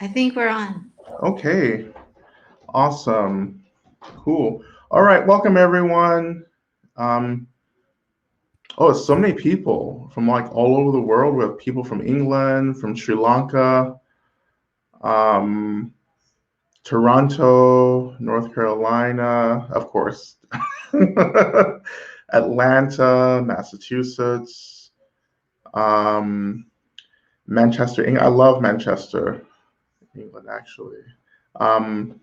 I think we're on. Okay, awesome, cool. All right, welcome everyone. Um, oh, it's so many people from like all over the world. We have people from England, from Sri Lanka, um, Toronto, North Carolina, of course, Atlanta, Massachusetts, um, Manchester, England. I love Manchester, England, actually. Um,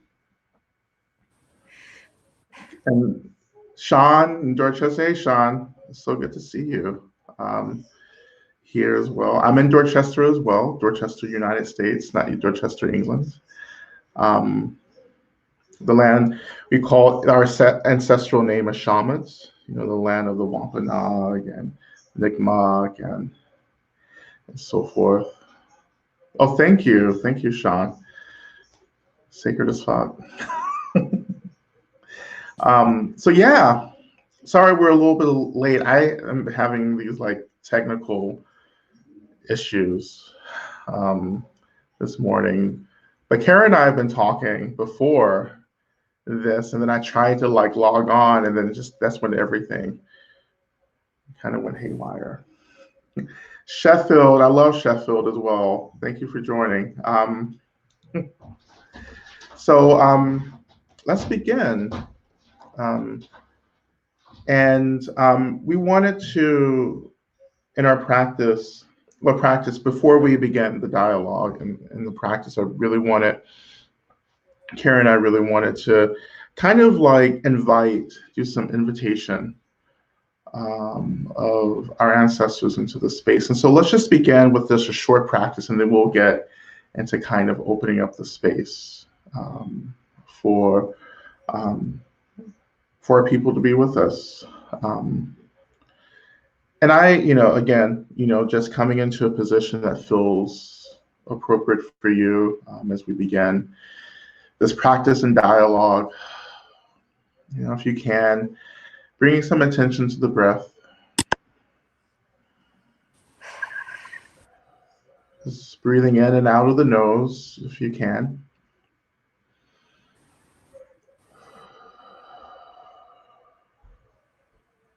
and Sean and Dorchester, hey Sean, it's so good to see you um, here as well. I'm in Dorchester as well, Dorchester, United States, not Dorchester, England. Um, the land we call our ancestral name is Shamans, the land of the Wampanoag and Mi'kmaq and so forth. Oh, thank you, Sean. Sacred as fuck. So yeah, sorry we're a little bit late. I am having these like technical issues this morning, but Karen and I have been talking before this, and then I tried to like log on, and then just that's when everything kind of went haywire. Sheffield, I love Sheffield as well. Thank you for joining. So let's begin. Um, and we wanted to, in our practice, before we began the dialogue and the practice, Karen and I really wanted to kind of like do some invitation of our ancestors into the space. And so let's just begin with this a short practice, and then we'll get into kind of opening up the space for people to be with us. And I, again, just coming into a position that feels appropriate for you as we begin this practice and dialogue. If you can, bringing some attention to the breath. Just breathing in and out of the nose, if you can.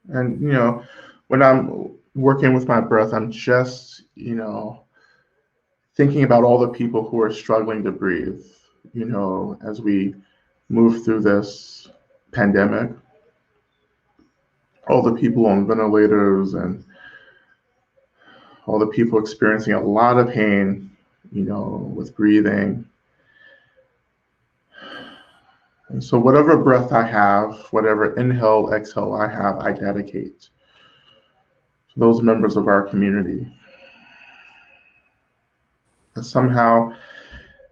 And, when I'm working with my breath, I'm just, thinking about all the people who are struggling to breathe, as we move through this pandemic, all the people on ventilators and all the people experiencing a lot of pain, with breathing. And so whatever breath I have, whatever inhale, exhale I have, I dedicate to those members of our community. And somehow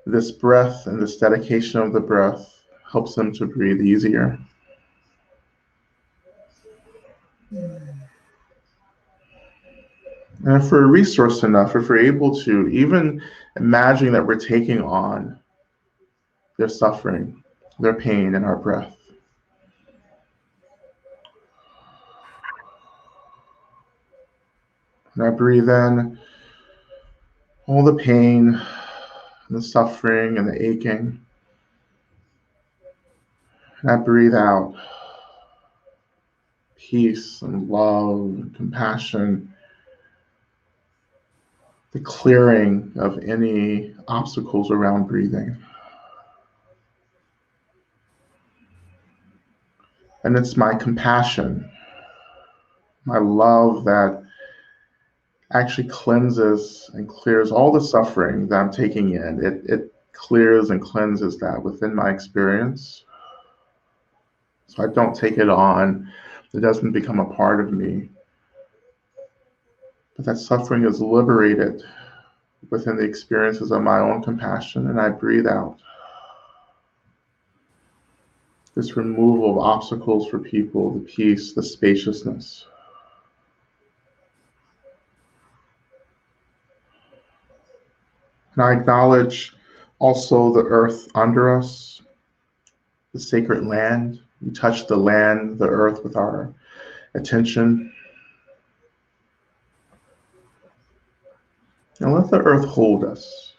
this breath and this dedication of the breath helps them to breathe easier. And if we're resourced enough, if we're able to, even imagine that we're taking on their suffering, their pain in our breath. And I breathe in all the pain, the suffering, and the aching. And I breathe out peace and love and compassion, the clearing of any obstacles around breathing. And it's my compassion, my love that actually cleanses and clears all the suffering that I'm taking in. It clears and cleanses that within my experience. So I don't take it on. It doesn't become a part of me. But that suffering is liberated within the experiences of my own compassion, and I breathe out this removal of obstacles for people, the peace, the spaciousness. And I acknowledge also the earth under us, the sacred land. We touch the land, the earth with our attention. And let the earth hold us.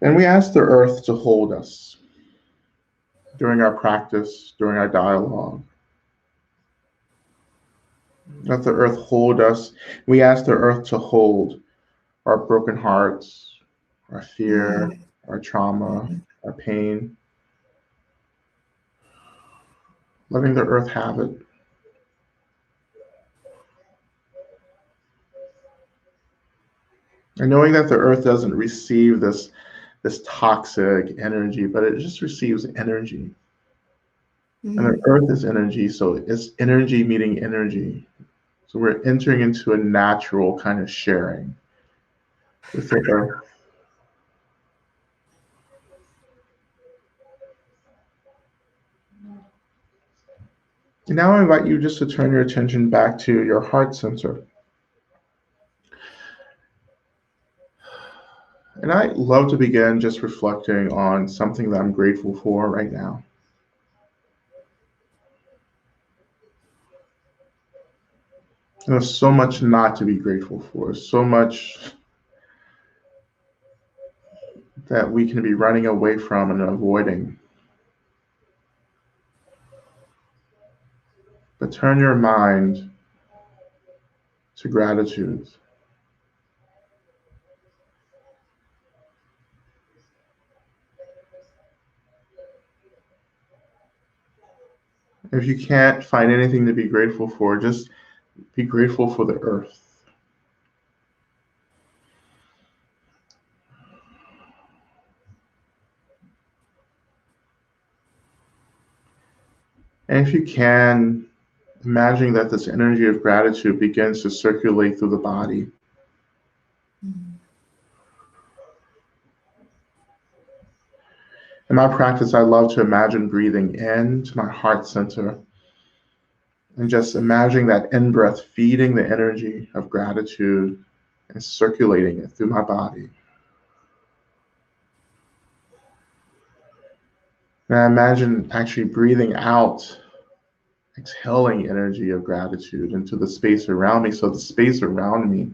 And we ask the earth to hold us during our practice, during our dialogue. Let the earth hold us. We ask the earth to hold our broken hearts, our fear, our trauma, our pain, letting the earth have it. And knowing that the earth doesn't receive this toxic energy, but it just receives energy. And the earth is energy, so it's energy meeting energy. So we're entering into a natural kind of sharing with the earth. And now I invite you just to turn your attention back to your heart center. And I love to begin just reflecting on something that I'm grateful for right now. And there's so much not to be grateful for, so much that we can be running away from and avoiding. But turn your mind to gratitude. If you can't find anything to be grateful for, just be grateful for the earth. And if you can, imagine that this energy of gratitude begins to circulate through the body. In my practice, I love to imagine breathing into my heart center and just imagining that in-breath feeding the energy of gratitude and circulating it through my body. And I imagine actually breathing out, exhaling energy of gratitude into the space around me, so the space around me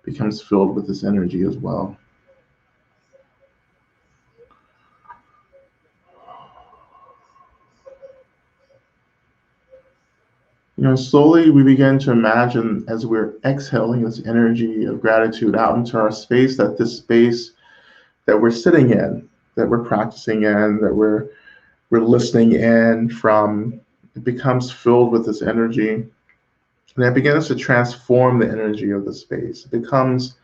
becomes filled with this energy as well. Slowly we begin to imagine as we're exhaling this energy of gratitude out into our space, that this space that we're sitting in, that we're practicing in, that we're listening in from, it becomes filled with this energy. And it begins to transform the energy of the space. It becomes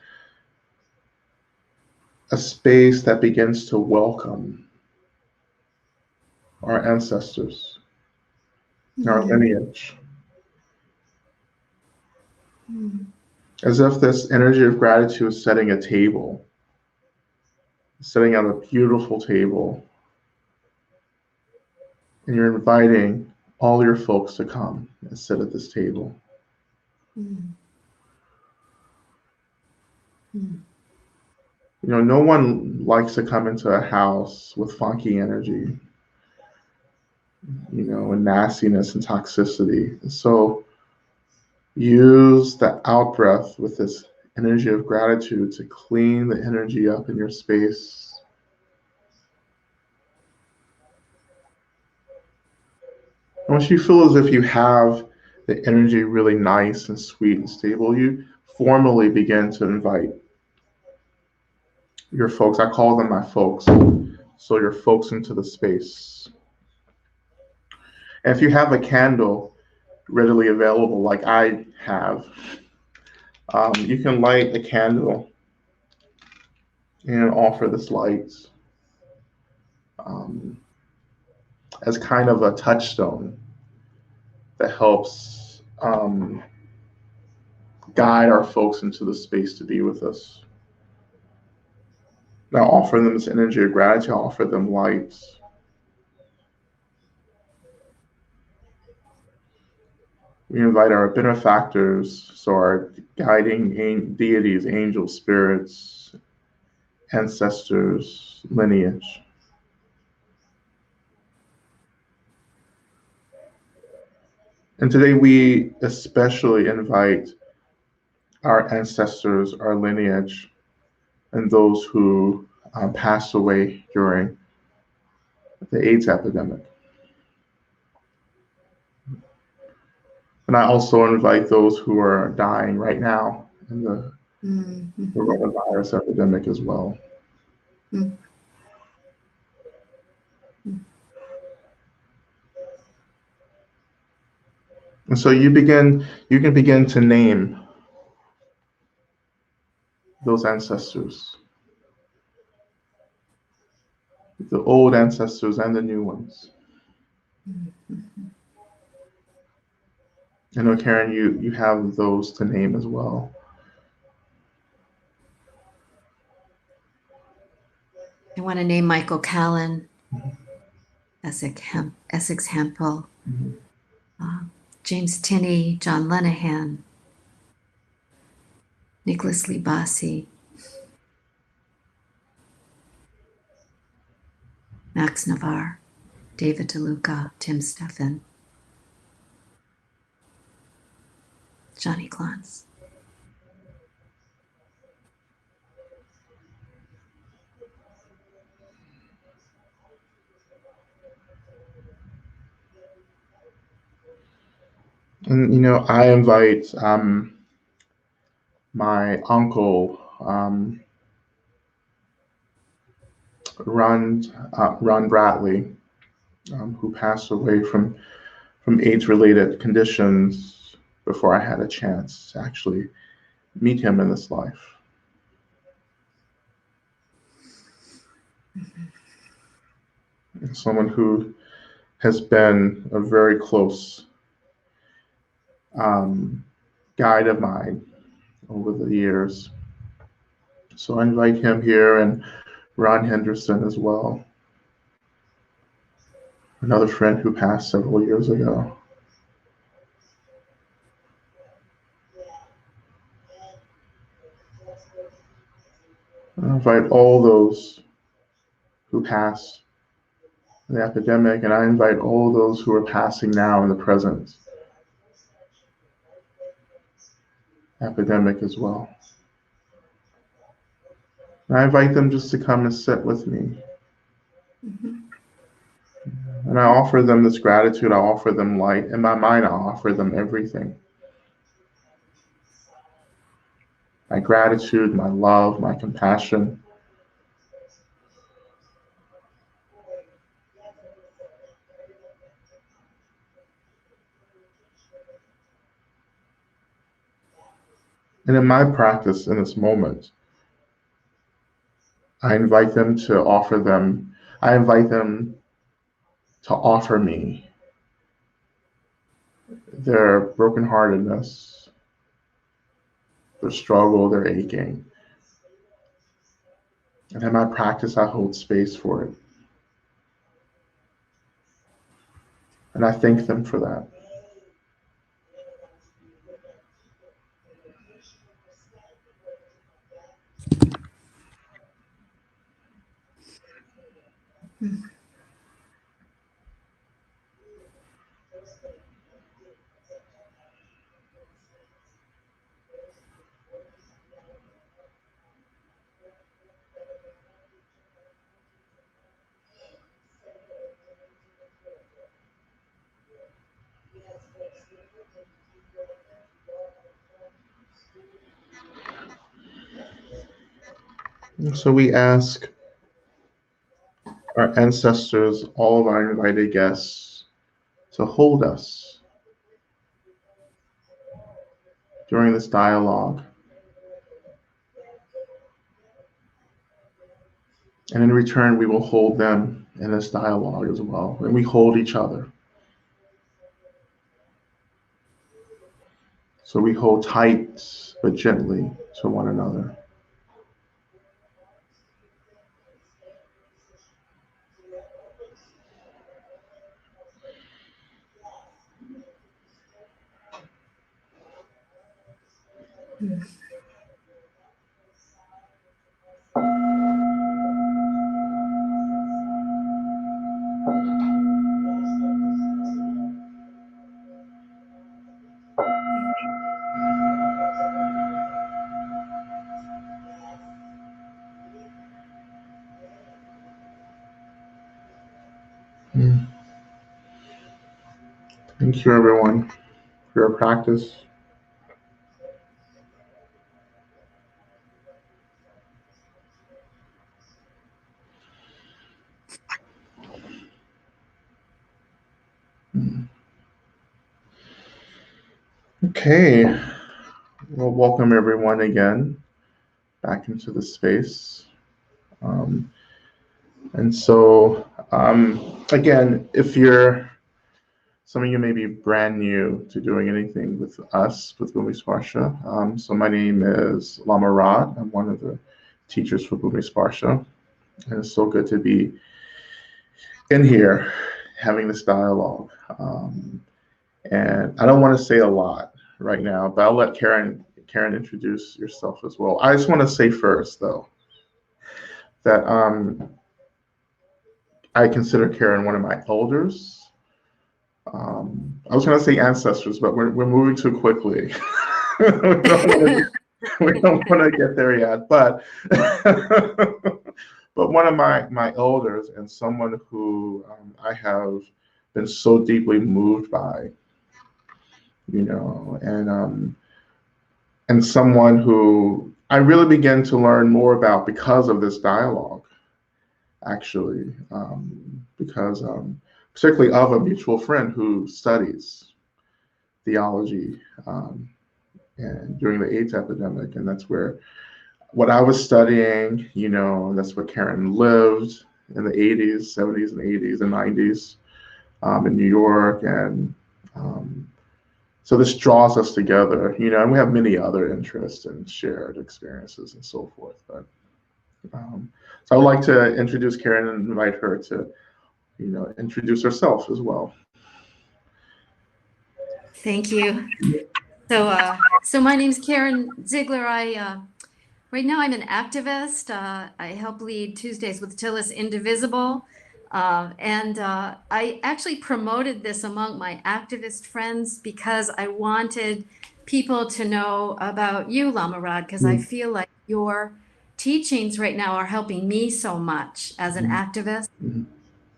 a space that begins to welcome our ancestors, our lineage. As if this energy of gratitude is setting a table, setting out a beautiful table, and you're inviting all your folks to come and sit at this table. No one likes to come into a house with funky energy, and nastiness and toxicity. So use the out breath with this energy of gratitude to clean the energy up in your space. Once you feel as if you have the energy really nice and sweet and stable, you formally begin to invite your folks. I call them my folks. So your folks into the space. And if you have a candle readily available, like I have, you can light a candle and offer this light as kind of a touchstone that helps guide our folks into the space to be with us. Now offer them this energy of gratitude, offer them light. We invite our benefactors, so our guiding deities, angels, spirits, ancestors, lineage. And today we especially invite our ancestors, our lineage, and those who passed away during the AIDS epidemic. And I also invite those who are dying right now in the coronavirus epidemic as well. Mm-hmm. And so you can begin to name those ancestors, the old ancestors and the new ones. I know, Karen, you have those to name as well. I want to name Michael Callan, Essex Hempel, James Tinney, John Lenehan, Nicholas Lee Bassi, Max Navarre, David DeLuca, Tim Steffen, Johnny Glantz. And I invite my uncle, Ron Bradley, who passed away from AIDS-related conditions before I had a chance to actually meet him in this life. Someone who has been a very close guide of mine over the years. So I invite him here, and Ron Henderson as well, another friend who passed several years ago. I invite all those who passed the epidemic, and I invite all those who are passing now in the present epidemic as well. And I invite them just to come and sit with me. And I offer them this gratitude, I offer them light. In my mind, I offer them everything. My gratitude, my love, my compassion. And in my practice in this moment, I invite them to offer me their brokenheartedness, their struggle, their aching. And in my practice, I hold space for it. And I thank them for that. And so we ask our ancestors, all of our invited guests, to hold us during this dialogue. And in return, we will hold them in this dialogue as well. And we hold each other. So we hold tight but gently to one another. Thank you, everyone, for your practice. Okay, well, welcome everyone again back into the space. Um, and so, again, if you're some of you may be brand new to doing anything with us with Bhumi Sparsha. So my name is Lama Rod. I'm one of the teachers for Bhumi Sparsha, and it's so good to be in here having this dialogue. And I don't want to say a lot right now, but I'll let Karen introduce yourself as well. I just want to say first, though, that I consider Karen one of my elders. I was going to say ancestors, but we're moving too quickly. We don't want to get there yet, but but one of my elders and someone who I have been so deeply moved by, and someone who I really began to learn more about because of this dialogue, actually, because particularly of a mutual friend who studies theology and during the AIDS epidemic, and that's where what I was studying, that's where Karen lived in the 80s, 70s, and 80s and 90s in New York, and so this draws us together, and we have many other interests and shared experiences and so forth. But so I'd like to introduce Karen and invite her to, introduce herself as well. Thank you. So my name's Karen Ziegler. Right now I'm an activist. I help lead Tuesdays with Tillis Indivisible. And I actually promoted this among my activist friends because I wanted people to know about you, Lama Rod, because I feel like your teachings right now are helping me so much as an activist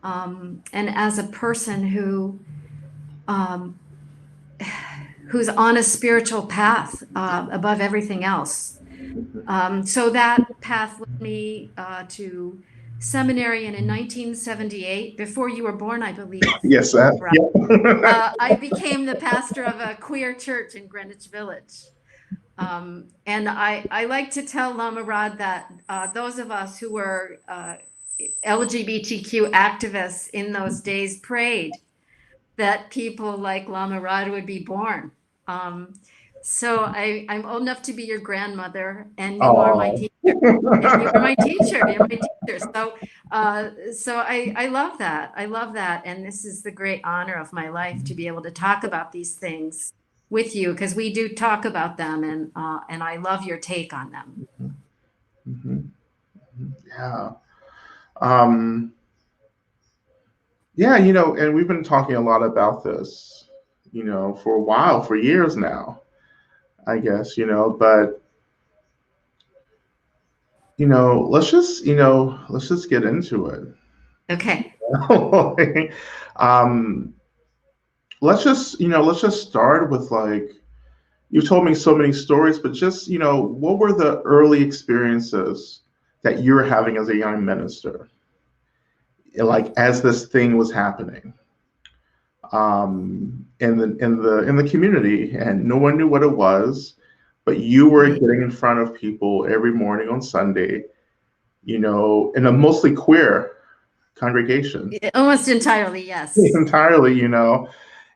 and as a person who's on a spiritual path above everything else. So that path led me to seminary, and in 1978, before you were born, I believe. Yes, I became the pastor of a queer church in Greenwich Village. And I like to tell Lama Rod that those of us who were LGBTQ activists in those days prayed that people like Lama Rod would be born. So I'm old enough to be your grandmother, and you are my teacher. And you are my teacher. You're my teacher. So I love that. I love that. And this is the great honor of my life to be able to talk about these things with you, because we do talk about them, and I love your take on them. Yeah. Yeah, and we've been talking a lot about this, for a while, for years now, I guess, but let's just get into it. Okay. Let's just start with, like, you told me so many stories, but just, what were the early experiences that you were having as a young minister, like as this thing was happening in the community, and no one knew what it was, but you were getting in front of people every morning on Sunday, in a mostly queer congregation. Almost entirely, yes. Entirely,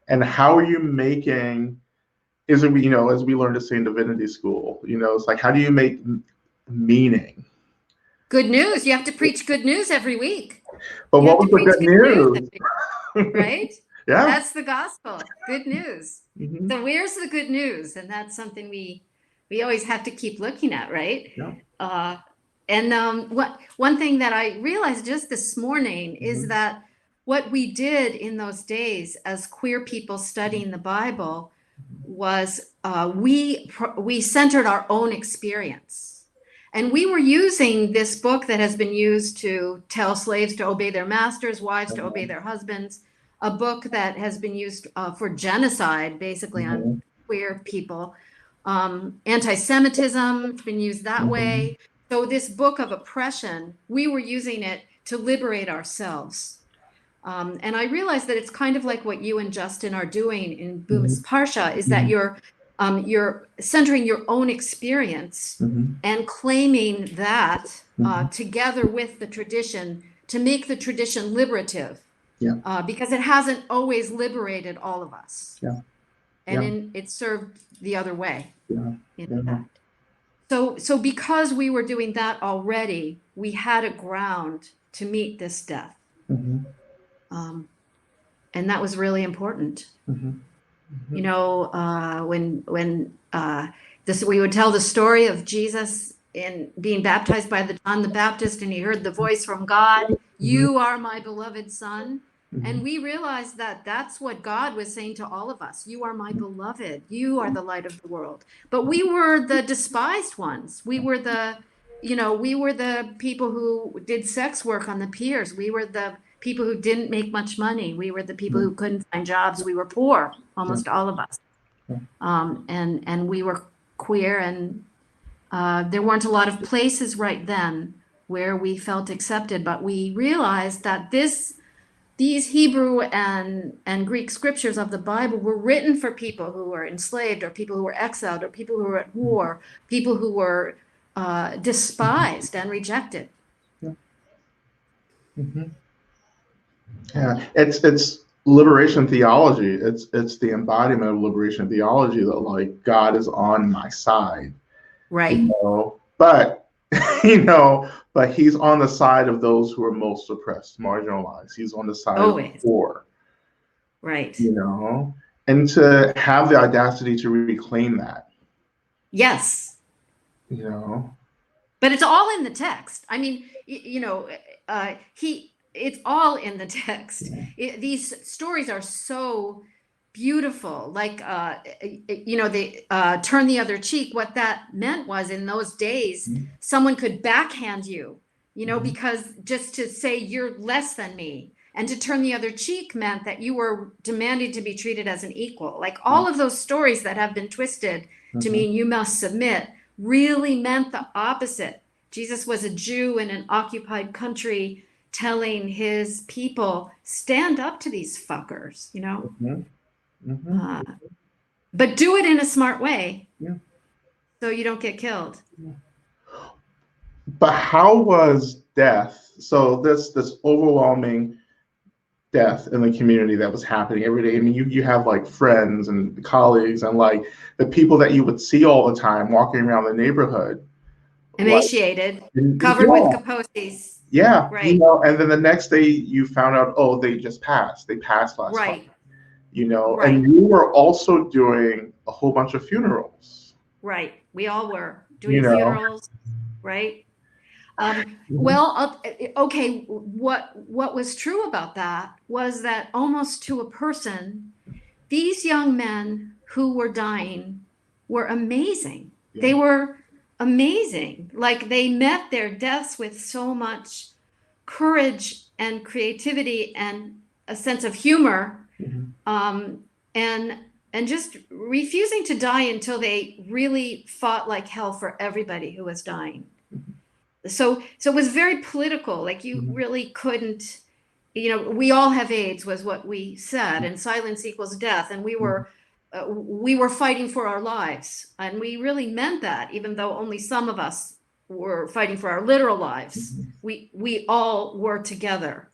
and how are you making, as we learned to say in divinity school, it's like, how do you make meaning? Good news. You have to preach good news every week. But what was the good news? Right? Yeah. That's the gospel. Good news. So where's the good news? And that's something we always have to keep looking at, right? Yeah. One thing that I realized just this morning is that what we did in those days as queer people studying the Bible was we centered our own experience. And we were using this book that has been used to tell slaves to obey their masters, wives to obey their husbands, a book that has been used for genocide, basically, on queer people. Anti-Semitism, it's been used that way. So this book of oppression, we were using it to liberate ourselves. And I realized that it's kind of like what you and Justin are doing in Buma's Parsha, is that you're centering your own experience and claiming that together with the tradition to make the tradition liberative. Because it hasn't always liberated all of us. And it served the other way, in fact. So because we were doing that already, we had a ground to meet this death. And that was really important. You know, when we would tell the story of Jesus in being baptized by John the Baptist, and he heard the voice from God, "You are my beloved son." And we realized that that's what God was saying to all of us. You are my beloved. You are the light of the world. But we were the despised ones. We were the people who did sex work on the piers. We were the people who didn't make much money. We were the people who couldn't find jobs. We were poor, almost all of us. And we were queer, and there weren't a lot of places right then where we felt accepted. But we realized that these Hebrew and Greek scriptures of the Bible were written for people who were enslaved, or people who were exiled, or people who were at war, people who were despised and rejected. Yeah, it's liberation theology. It's the embodiment of liberation theology that, like, God is on my side, right? You know? But but he's on the side of those who are most oppressed, marginalized. He's on the side of the poor, right? And to have the audacity to reclaim that. Yes. But it's all in the text. I mean, it's all in the text. These stories are so beautiful. Like, they turn the other cheek. What that meant was, in those days, someone could backhand you, because just to say you're less than me. And to turn the other cheek meant that you were demanding to be treated as an equal. Like, all of those stories that have been twisted to mean you must submit really meant the opposite. Jesus was a Jew in an occupied country telling his people, stand up to these fuckers, but do it in a smart way, so you don't get killed. But how was death? So this overwhelming death in the community that was happening every day. I mean, you have like friends and colleagues and like the people that you would see all the time walking around the neighborhood, emaciated, covered with kaposi's. Yeah, right. And then the next day you found out, oh, they just passed. They passed last right. month. And you were also doing a whole bunch of funerals. Right. We all were doing funerals, right? Well, okay. What was true about that was that almost to a person, these young men who were dying were amazing. Yeah. They were amazing. Like, they met their deaths with so much courage and creativity and a sense of humor, and just refusing to die until they really fought like hell for everybody who was dying. So it was very political. Like, you really couldn't, we all have AIDS was what we said, and silence equals death. And we were fighting for our lives, and we really meant that, even though only some of us were fighting for our literal lives. We all were together.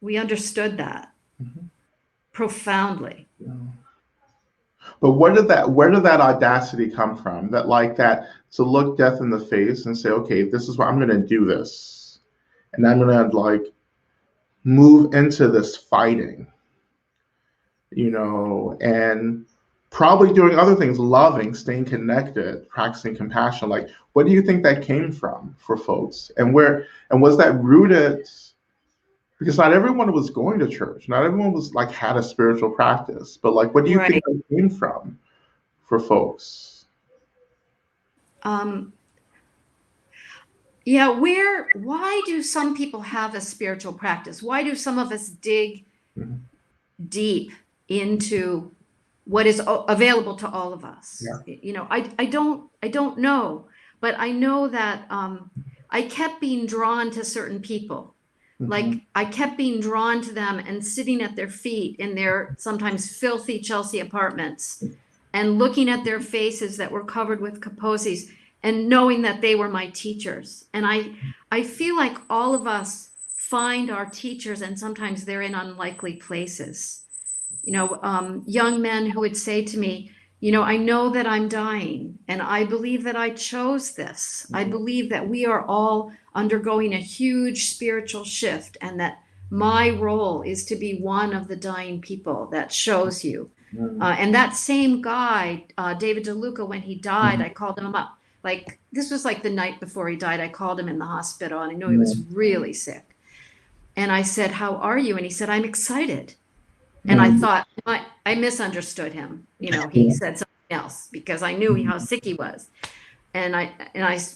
We understood that profoundly. But where did that audacity come from? That to look death in the face and say, okay, this is what I'm going to do this, and I'm going to move into this fighting, and probably doing other things, loving, staying connected, practicing compassion. Like, what do you think that came from for folks? And was that rooted? Because not everyone was going to church. Not everyone was had a spiritual practice. But what do you think that came from for folks? Why do some people have a spiritual practice? Why do some of us dig Mhm. deep into what is available to all of us. Yeah. You know, I don't know, but I know that I kept being drawn to certain people. Like I kept being drawn to them and sitting at their feet in their sometimes filthy Chelsea apartments and looking at their faces that were covered with kaposis and knowing that they were my teachers. And I feel like all of us find our teachers, and sometimes they're in unlikely places. You know, young men who would say to me, you know, I know that I'm dying and I believe that I chose this. I believe that we are all undergoing a huge spiritual shift and that my role is to be one of the dying people that shows you. And that same guy, David DeLuca, when he died, I called him up. Like, this was like the night before he died. I called him in the hospital and I know he was really sick. And I said, how are you? And he said, I'm excited. And I thought, I misunderstood him. You know, he said something else because I knew how sick he was. And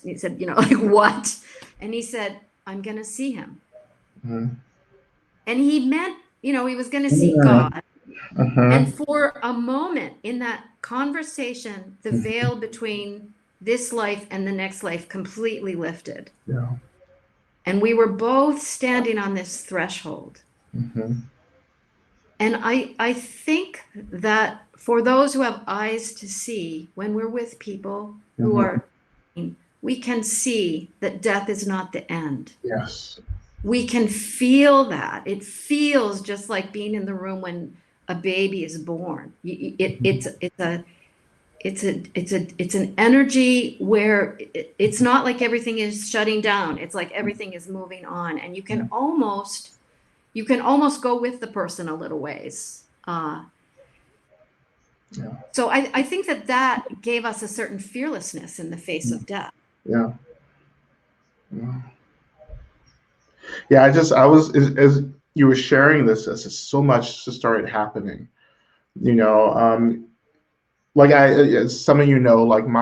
he said, you know, like what? And he said, I'm going to see him. And he meant, you know, he was going to see God. And for a moment in that conversation, the veil between this life and the next life completely lifted. Yeah. And we were both standing on this threshold. And I think that for those who have eyes to see, when we're with people who are, we can see that death is not the end. Yes. We can feel that. It feels just like being in the room when a baby is born. It's an energy where it's not like everything is shutting down. It's like everything is moving on, and you can almost go with the person a little ways. So I think that gave us a certain fearlessness in the face of death. Yeah. Yeah. I was, as you were sharing this, as so much just started happening, you know, like as some of you know, like in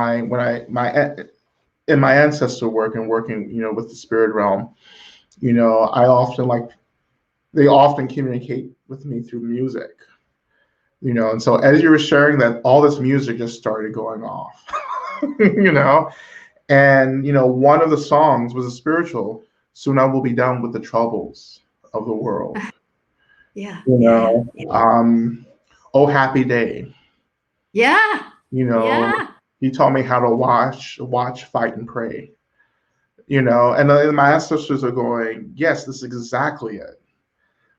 my ancestor work and working, you know, with the spirit realm, you know, they often communicate with me through music, you know, and so as you were sharing that, all this music just started going off, you know, and, you know, one of the songs was a spiritual, soon I will be done with the troubles of the world. Yeah. You know, oh, happy day. Yeah. You know, Yeah. he taught me how to watch, fight, and pray. You know, and then my ancestors are going, yes, this is exactly it.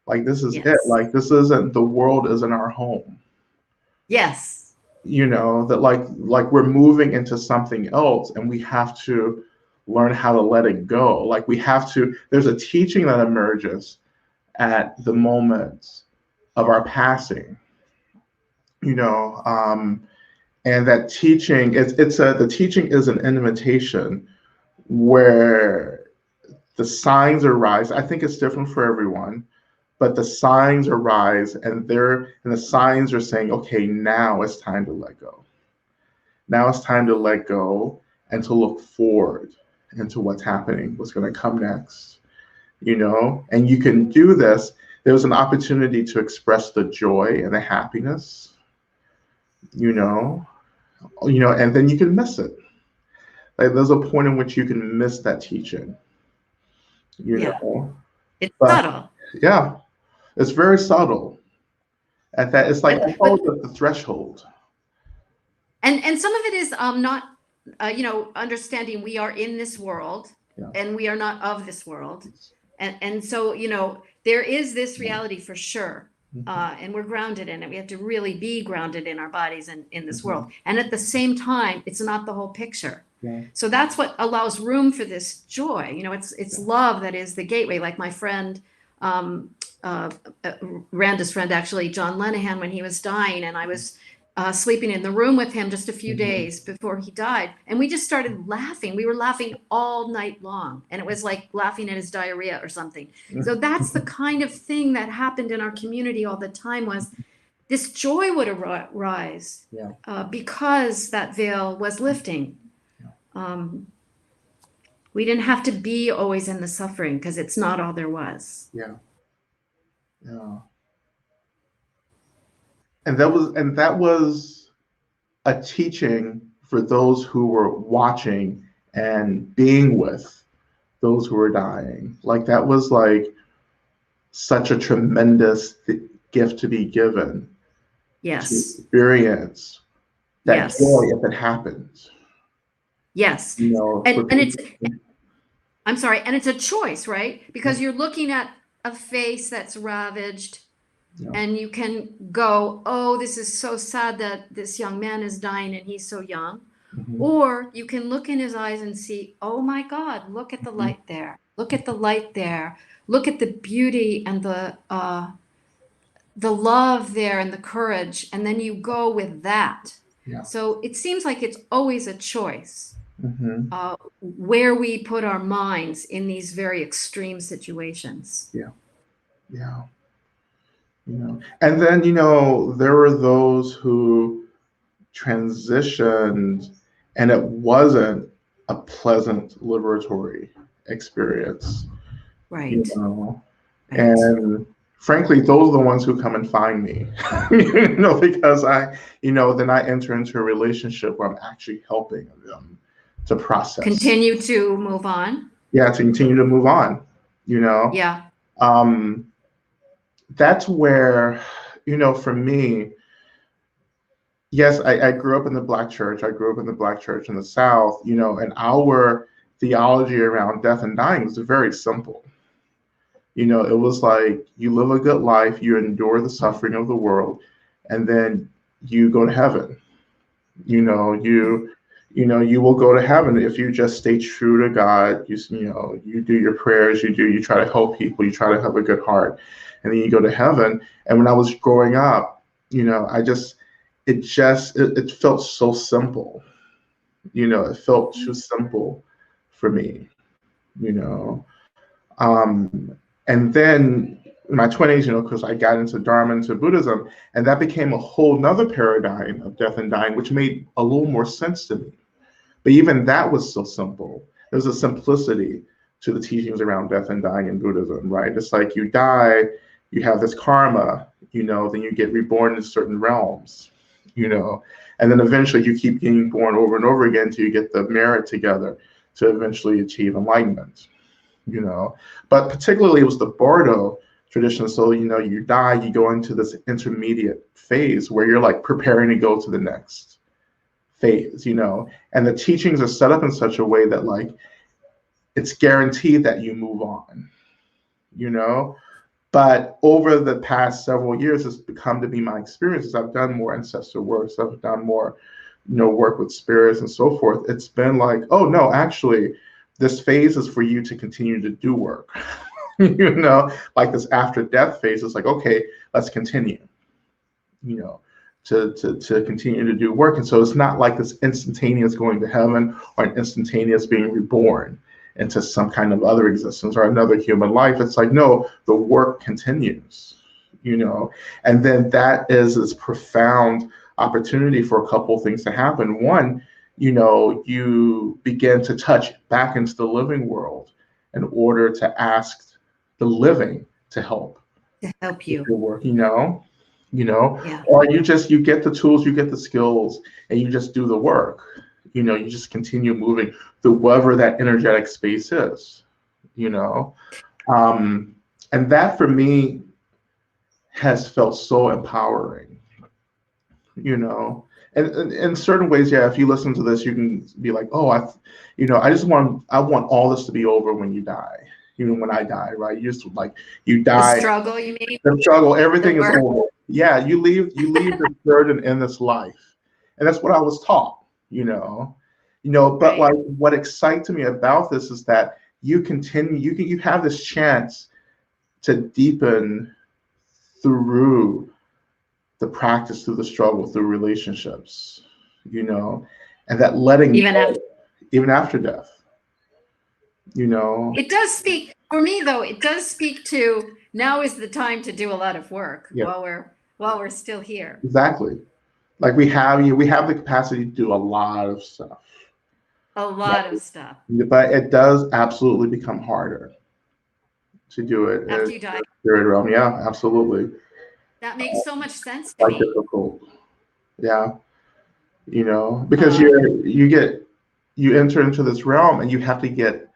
Like, this is it. Like, this isn't, the world isn't our home. Yes. You know, that like we're moving into something else and we have to learn how to let it go. Like, there's a teaching that emerges at the moment of our passing, you know, and that teaching, the teaching is an invitation where the signs arise. I think it's different for everyone, but the signs arise, and the signs are saying, okay, now it's time to let go. Now it's time to let go and to look forward into what's happening, what's going to come next, you know? And you can do this. There's an opportunity to express the joy and the happiness, you know, and then you can miss it. Like, there's a point in which you can miss that teaching, you know? It's But subtle. yeah, it's very subtle. At that, it's like I call it the threshold. And some of it is not, you know, understanding we are in this world and we are not of this world. And so, you know, there is this reality for sure. And we're grounded in it. We have to really be grounded in our bodies and in this world. And at the same time, it's not the whole picture. So that's what allows room for this joy. You know, it's love that is the gateway. Like my friend, Randa's friend, actually, John Lenihan, when he was dying, and I was sleeping in the room with him just a few days before he died. And we just started laughing. We were laughing all night long. And it was like laughing at his diarrhea or something. So that's the kind of thing that happened in our community all the time, was this joy would arise because that veil was lifting. We didn't have to be always in the suffering because it's not all there was. Yeah. And that was a teaching for those who were watching and being with those who were dying. Like that was like such a tremendous gift to be given, to Yes. experience that Yes. joy if it happens. Yes. You know, for And it's, people. I'm sorry, and it's a choice, right? Yeah, Because you're looking at a face that's ravaged, yeah, and you can go, oh, this is so sad that this young man is dying and he's so young. mhm, Or you can look in his eyes and see, oh my God, look at the mhm, light there. Look at the light there. Look at the beauty and the love there and the courage. And then you go with that. yeah, So it seems like it's always a choice, mhm, where we put our minds in these very extreme situations. yeah, yeah. You know, and then there were those who transitioned, and it wasn't a pleasant liberatory experience. You Right, know, right. and frankly, those are the ones who come and find me. Because then I enter into a relationship where I'm actually helping them to process. Continue to move on. Yeah, to continue to move on. You know, Yeah. um, that's where, for me, yes, I grew up in the Black church. I grew up in the Black church in the South, and our theology around death and dying was very simple. It was like you live a good life, you endure the suffering of the world, and then you go to heaven. You will go to heaven if you just stay true to God. You do your prayers, you try to help people, you try to have a good heart, and then you go to heaven. And when I was growing up, it felt so simple. It felt too simple for me. You know, and then in my 20s, because I got into Dharma, into Buddhism, and that became a whole nother paradigm of death and dying, which made a little more sense to me. But even that was so simple. There's a simplicity to the teachings around death and dying in Buddhism, right? It's like you die, you have this karma, then you get reborn in certain realms, you know, and then eventually you keep getting born over and over again till you get the merit together to eventually achieve enlightenment, you know. But particularly it was the Bardo tradition. So, you die, you go into this intermediate phase where you're like preparing to go to the next phase, and the teachings are set up in such a way that like it's guaranteed that you move on, you know. But over the past several years, it's become to be my experiences. I've done more ancestor work, so I've done more, work with spirits and so forth. It's been like, oh no, actually, this phase is for you to continue to do work. Like this after death phase is like, okay, let's continue, you know, to continue to do work. And so it's not like this instantaneous going to heaven or an instantaneous being reborn into some kind of other existence or another human life. It's like, no, the work continues, and then that is this profound opportunity for a couple of things to happen. One, you begin to touch back into the living world in order to ask the living to help To help with you. your work, Yeah. or you get the tools, you get the skills, and you just do the work. You just continue moving through whatever that energetic space is, um, and that for me has felt so empowering, you know. And in certain ways, yeah, if you listen to this, you can be like, oh, I want all this to be over when you die. When I die, right? You just like you The die, struggle, you mean? the struggle, everything The is work. over. Yeah, you leave this burden in this life, and that's what I was taught. But like Right. what excites me about this is that you continue. You have this chance to deepen through the practice, through the struggle, through relationships, and that letting Even go, after. even after death, you know. It does speak, for me though, it does speak to now is the time to do a lot of work Yeah, while we're still here. exactly. Like we have the capacity to do a lot of stuff. A lot of stuff But it does absolutely become harder to do it in after the you die. spirit realm. Yeah, absolutely. That makes so much sense to quite me. difficult. Yeah, because Uh, you enter into this realm and you have to get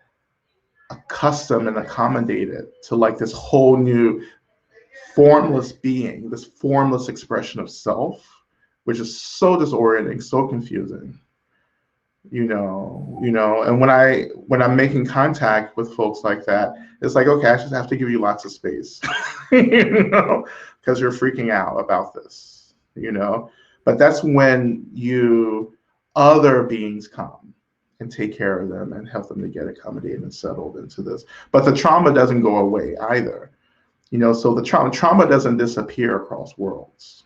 accustomed and accommodated to like this whole new formless being, this formless expression of self, which is so disorienting, so confusing. And when I'm making contact with folks like that, it's like, okay, I just have to give you lots of space, because you're freaking out about this. But that's when other beings come and take care of them and help them to get accommodated and settled into this. But the trauma doesn't go away either. So the trauma doesn't disappear across worlds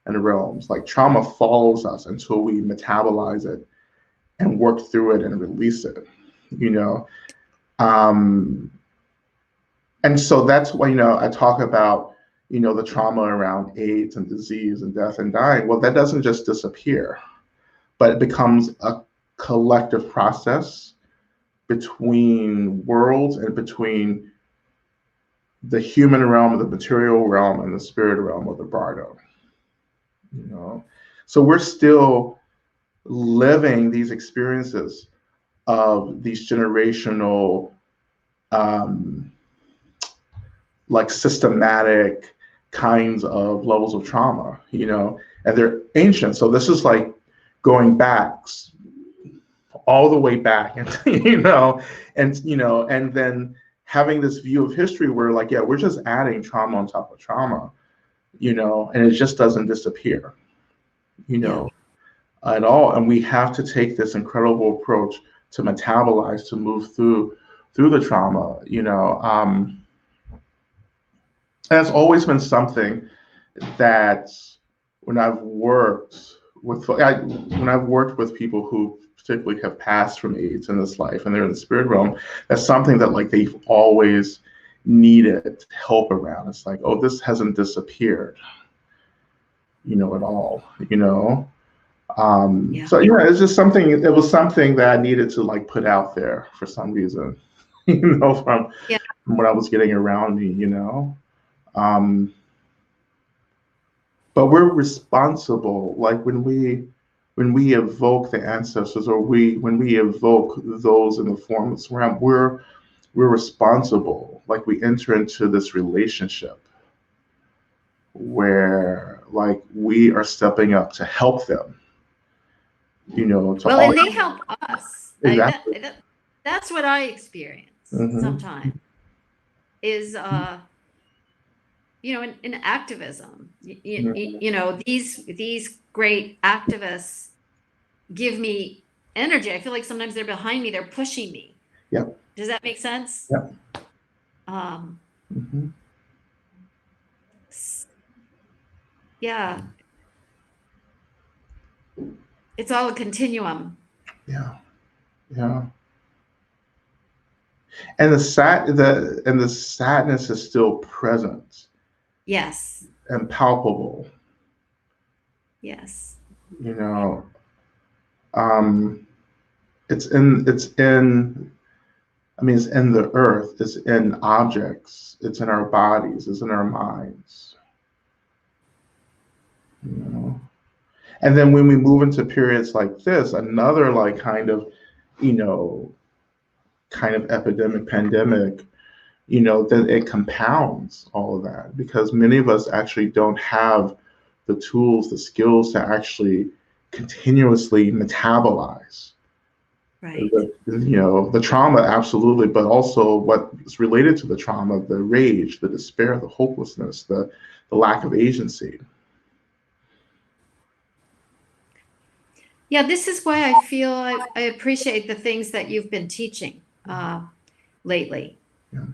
and realms. Like trauma follows us until we metabolize it and work through it and release it. you know um and so that's why I talk about the trauma around AIDS and disease and death and dying. Well, that doesn't just disappear, but it becomes a collective process between worlds and between the human realm, the material realm, and the spirit realm of the bardo. So we're still living these experiences of these generational, like systematic kinds of levels of trauma, and they're ancient. So this is like going back all the way back, and then having this view of history where like, yeah, we're just adding trauma on top of trauma, and it just doesn't disappear, yeah. at all. And we have to take this incredible approach to metabolize, to move through the trauma, and it's always been something that when I've worked with people who particularly have passed from AIDS in this life and they're in the spirit realm, that's something that like they've always needed help around. It's like, oh, this hasn't disappeared, at all, Yeah. So it's just something. It was something that I needed to like put out there for some reason, from Yeah. what I was getting around me, Um, but we're responsible. Like when we evoke the ancestors, or when we evoke those in the formless realm, we're responsible. Like we enter into this relationship where like we are stepping up to help them. Well, and they help us. Exactly. That's what I experience Hmm. sometimes is, in activism, these great activists give me energy. I feel like sometimes they're behind me, they're pushing me. Yep. Does that make sense? Yep. Um, Hmm. yeah. It's all a continuum. Yeah. Yeah. And the sadness is still present Yes. and palpable. Yes. You know, um, it's in. I mean, it's in the earth. It's in objects. It's in our bodies. It's in our minds. You know, and then when we move into periods like this, another like you know, kind of epidemic, pandemic, then it compounds all of that because many of us actually don't have the tools, the skills to actually continuously metabolize Right. the trauma, absolutely, but also what's related to the trauma, the rage, the despair, the hopelessness, the lack of agency. Yeah, this is why I feel I appreciate the things that you've been teaching lately. Yeah.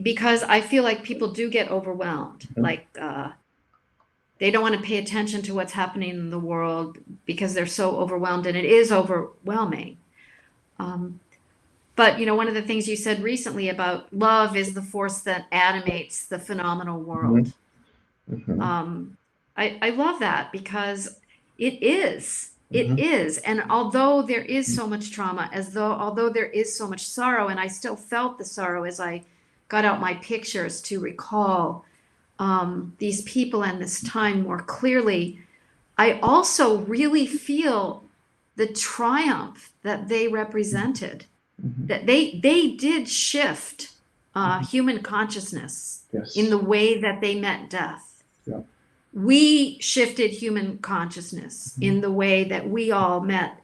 Because I feel like people do get overwhelmed. Mhm. Like they don't want to pay attention to what's happening in the world because they're so overwhelmed, and it is overwhelming. But one of the things you said recently about love is the force that animates the phenomenal world. Mhm. I love that because it is. It Mhm. is. And although there is so much trauma, although there is so much sorrow, and I still felt the sorrow as I got out my pictures to recall these people and this time more clearly, I also really feel the triumph that they represented, that they did shift human consciousness Yes. in the way that they met death. Yeah. We shifted human consciousness in the way that we all met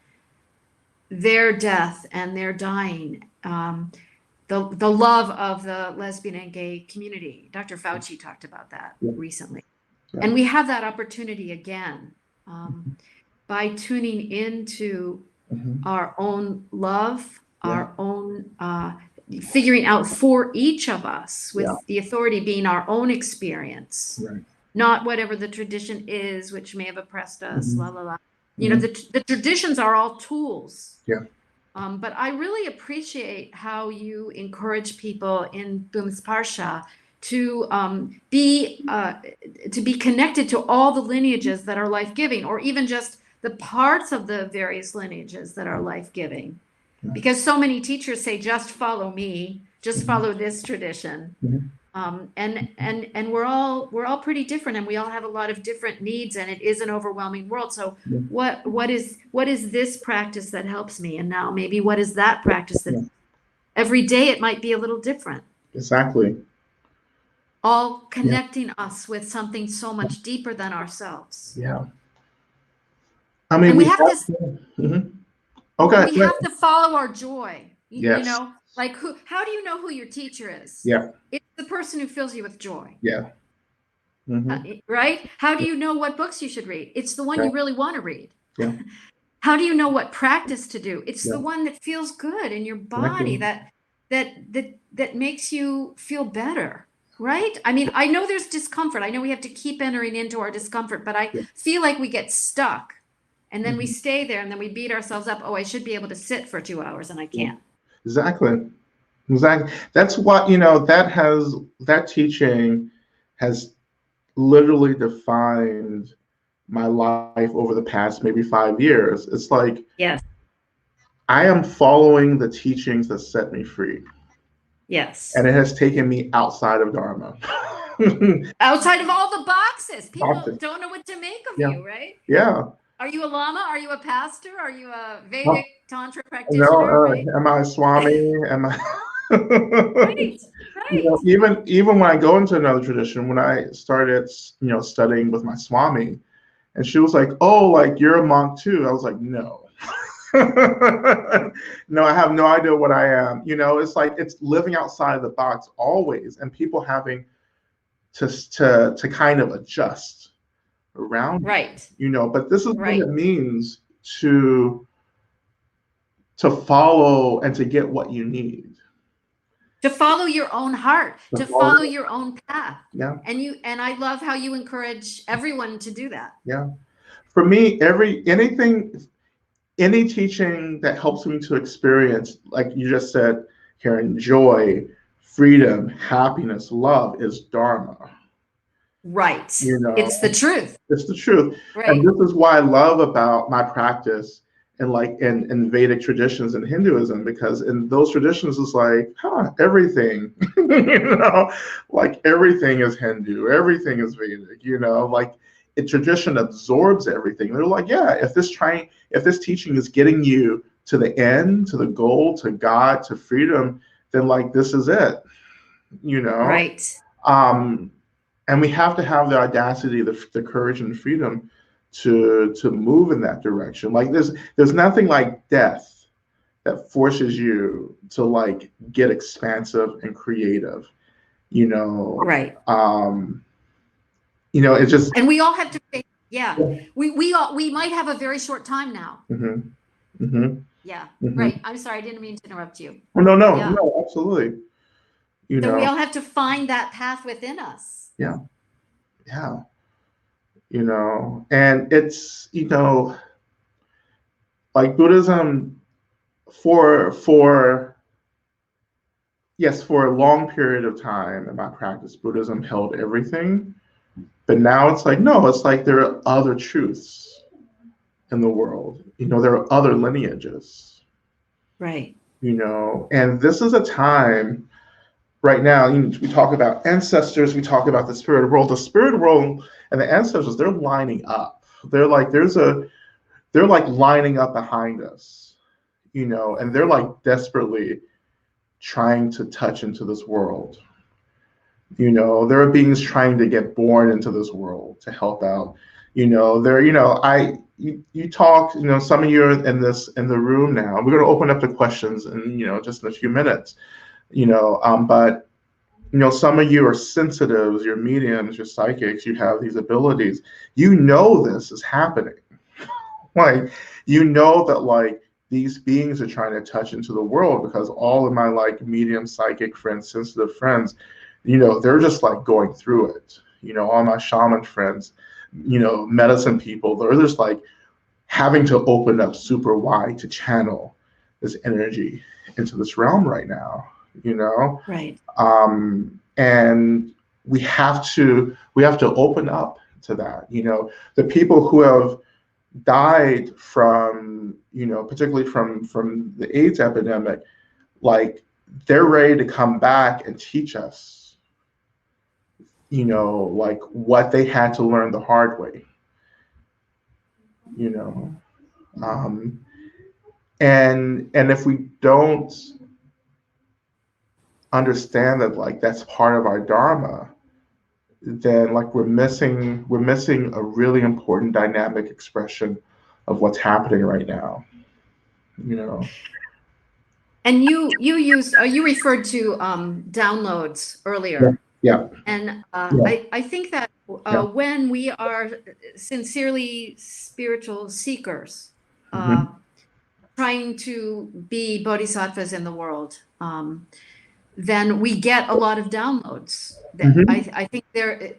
their death and their dying. The love of the lesbian and gay community. Dr. Fauci talked about that recently. Yeah. And we have that opportunity again by tuning into our own love, our own figuring out for each of us, with the authority being our own experience, not whatever the tradition is, which may have oppressed us, la la la. You know, the traditions are all tools. Yeah. But I really appreciate how you encourage people in Boom's Parsha to be connected to all the lineages that are life-giving, or even just the parts of the various lineages that are life-giving. Because so many teachers say, just follow me, just follow this tradition. And we're all pretty different, and we all have a lot of different needs, and it is an overwhelming world. So what is this practice that helps me? And now maybe what is that practice that every day it might be a little different. Exactly. All connecting us with something so much deeper than ourselves. Yeah. I mean, and we have to okay. We have to follow our joy. Yes. You know, like how do you know who your teacher is? Yeah. It's the person who fills you with joy. Yeah. Right? How do you know what books you should read? It's the one you really want to read. Yeah. How do you know what practice to do? It's the one that feels good in your body, that makes you feel better. Right? I mean, I know there's discomfort. I know we have to keep entering into our discomfort, but I feel like we get stuck, and then we stay there, and then we beat ourselves up. Oh, I should be able to sit for 2 hours, and I can't. Exactly. That's what, that teaching has literally defined my life over the past maybe 5 years. It's like, yes, I am following the teachings that set me free. Yes. And it has taken me outside of Dharma. Outside of all the boxes. People don't know what to make of you, right? Yeah. Are you a Lama? Are you a pastor? Are you a Vedic Tantra practitioner? No, right? Am I a Swami? Am I? Right. Even when I go into another tradition, when I started, studying with my Swami, and she was like, "Oh, like you're a monk too." I was like, "No." No, I have no idea what I am. It's like it's living outside of the box always, and people having to kind of adjust around. Right. But this is what it means to follow and to get what you need. To follow your own heart, to follow your own path. Yeah. And I love how you encourage everyone to do that. Yeah. For me, any teaching that helps me to experience, like you just said, Karen, joy, freedom, happiness, love is Dharma. Right. It's the truth. It's the truth. Right. And this is why I love about my practice in Vedic traditions and Hinduism, because in those traditions it's like, everything, like everything is Hindu, everything is Vedic, like a tradition absorbs everything. They're like, yeah, if this teaching is getting you to the end, to the goal, to God, to freedom, then like this is it, Right. And we have to have the audacity, the courage and freedom to move in that direction. Like there's nothing like death that forces you to like get expansive and creative, Right. It's just, and we all have to face, we might have a very short time now. Right. I'm sorry, I didn't mean to interrupt you. No, absolutely. So we all have to find that path within us. Yeah. And it's, like Buddhism for a long period of time in my practice, Buddhism held everything. But now it's like, no, it's like there are other truths in the world. There are other lineages. Right. And this is a time right now, we talk about ancestors, we talk about the spirit world. The spirit world and the ancestors, they're lining up. They're like they're like lining up behind us, and they're like desperately trying to touch into this world. There are beings trying to get born into this world to help out. You talk, some of you are in the room now. We're going to open up the questions in, just in a few minutes. But some of you are sensitives, you're mediums, you're psychics, you have these abilities. This is happening. Like, that like these beings are trying to touch into the world, because all of my like medium, psychic friends, sensitive friends, they're just like going through it. All my shaman friends, medicine people, they're just like having to open up super wide to channel this energy into this realm right now. Right. And we have to open up to that. The people who have died from, particularly from the AIDS epidemic, like they're ready to come back and teach us, like what they had to learn the hard way. And if we don't understand that like that's part of our dharma, then like we're missing a really important dynamic expression of what's happening right now. And you referred to downloads earlier. Yeah. And Yeah. I think that Yeah. when we are sincerely spiritual seekers, Mhm. trying to be bodhisattvas in the world, then we get a lot of downloads. That Mhm. I think they're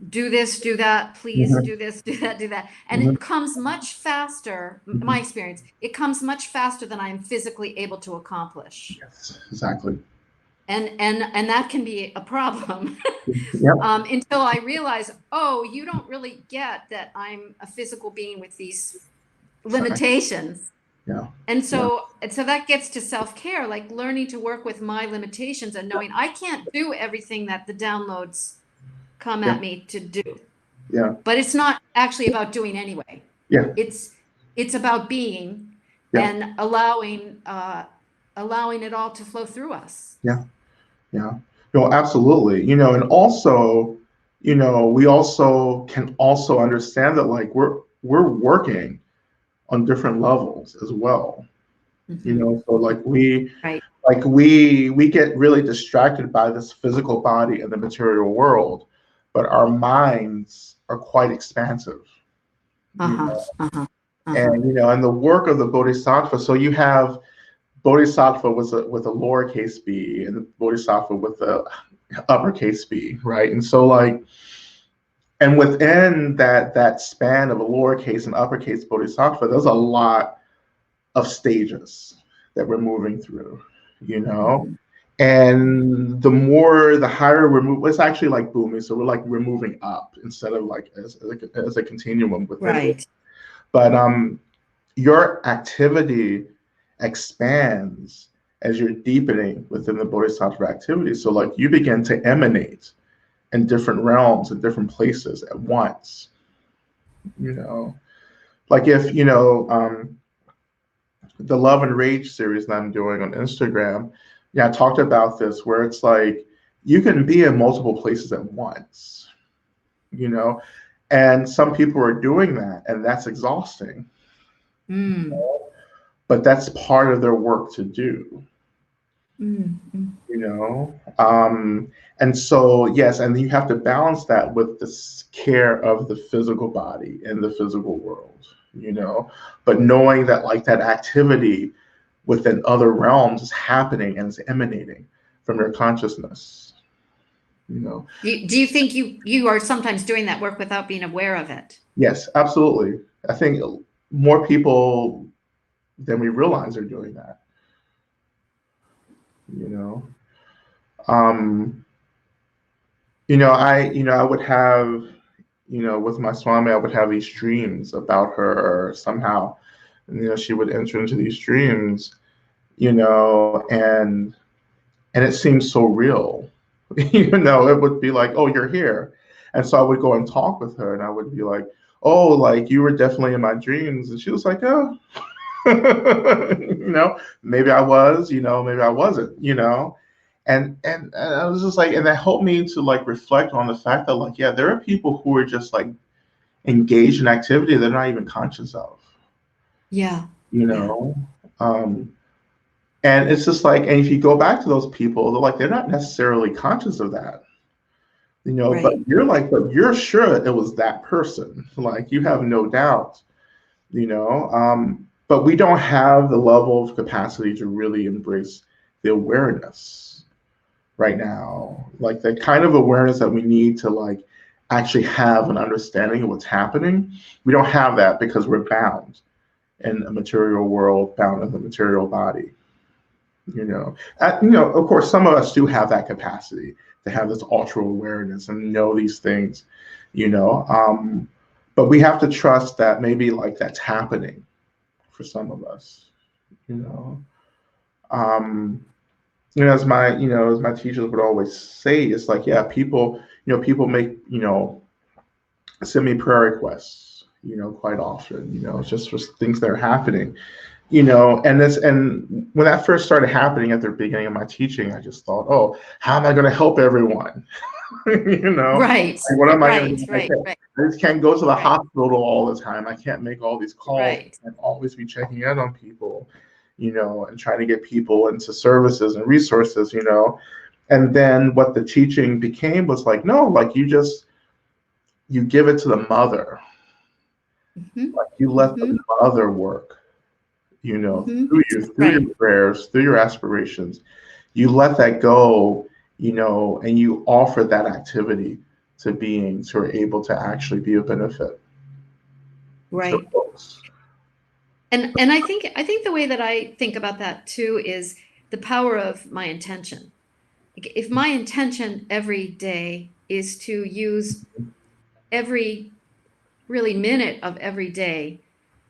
do this, do that, please Mhm. do this, do that, do that. And Mhm. it comes much faster, my Mhm. experience, it comes much faster than I'm physically able to accomplish. Yes, exactly. And that can be a problem. Yep. Until I realize, oh, you don't really get that I'm a physical being with these Exactly. limitations. Yeah. And Yeah. so that gets to self-care, like learning to work with my limitations and knowing I can't do everything that the downloads come Yeah. at me to do. Yeah. But it's not actually about doing anyway. Yeah. It's about being Yeah. and allowing it all to flow through us. Yeah. Yeah. No, absolutely. And also, we also can also understand that like we're working on different levels as well. So like Right. we get really distracted by this physical body and the material world, but our minds are quite expansive. You Uh-huh. know, Uh-huh. Uh-huh. and and the work of the bodhisattva. So you have bodhisattva with a lowercase b, and the bodhisattva with the uppercase b, right? And so like, and within that span of a lowercase and uppercase bodhisattva, there's a lot of stages that we're moving through, Mhm. and the higher we're moving, it's actually like booming. So we're moving up instead of like as a continuum within it. Right. But your activity expands as you're deepening within the bodhisattva activity. So like you begin to emanate in different realms and different places at once. Like if the Love and Rage series that I'm doing on Instagram, yeah, I talked about this where it's like you can be in multiple places at once, and some people are doing that, and that's exhausting. Mm. But that's part of their work to do. Mm. Mm. And so yes, and you have to balance that with the care of the physical body and the physical world, but knowing that like that activity within other realms is happening and is emanating from your consciousness. Do you think you are sometimes doing that work without being aware of it? Yes, absolutely. I think more people than we realize are doing that. Um, I would have, with my Swami, I would have these dreams about her somehow. And, she would enter into these dreams, and and it seemed so real. It would be like, oh, you're here. And so I would go and talk with her, and I would be like, oh, like you were definitely in my dreams. And she was like, oh, maybe I was, maybe I wasn't, and I was just like, and that helped me to like reflect on the fact that like, yeah, there are people who are just like engaged in activity they're not even conscious of, Yeah. you Yeah. know. Um, and it's just like, and if you go back to those people, they're not necessarily conscious of that, but Right. but you're sure it was that person. Like you have no doubt, but we don't have the level of capacity to really embrace the awareness right now, like the kind of awareness that we need to like actually have an understanding of what's happening. We don't have that because we're bound in a material world, bound in the material body. Of course, some of us do have that capacity to have this ultra awareness and know these things, you know. But we have to trust that maybe like that's happening for some of us, you know. Um, as my teachers would always say, it's like, yeah, people make, send me prayer requests, quite often, it's just for things that are happening, and when that first started happening at the beginning of my teaching, I just thought, oh, how am I going to help everyone? Right. Like, what am I going to Right. do? Right. Right. I just can't go to the Right. hospital all the time. I can't make all these calls. Right. I can't always be checking in on people, and trying to get people into services and resources, And then what the teaching became was like, no, like you give it to the mother. Mm-hmm. Like you let Mm-hmm. the mother work, Mm-hmm. through Right. your prayers, through your aspirations. You let that go, and you offer that activity to beings who are able to actually be of benefit to Right. folks. And I think the way that I think about that too is the power of my intention. Like, if my intention every day is to use every really minute of every day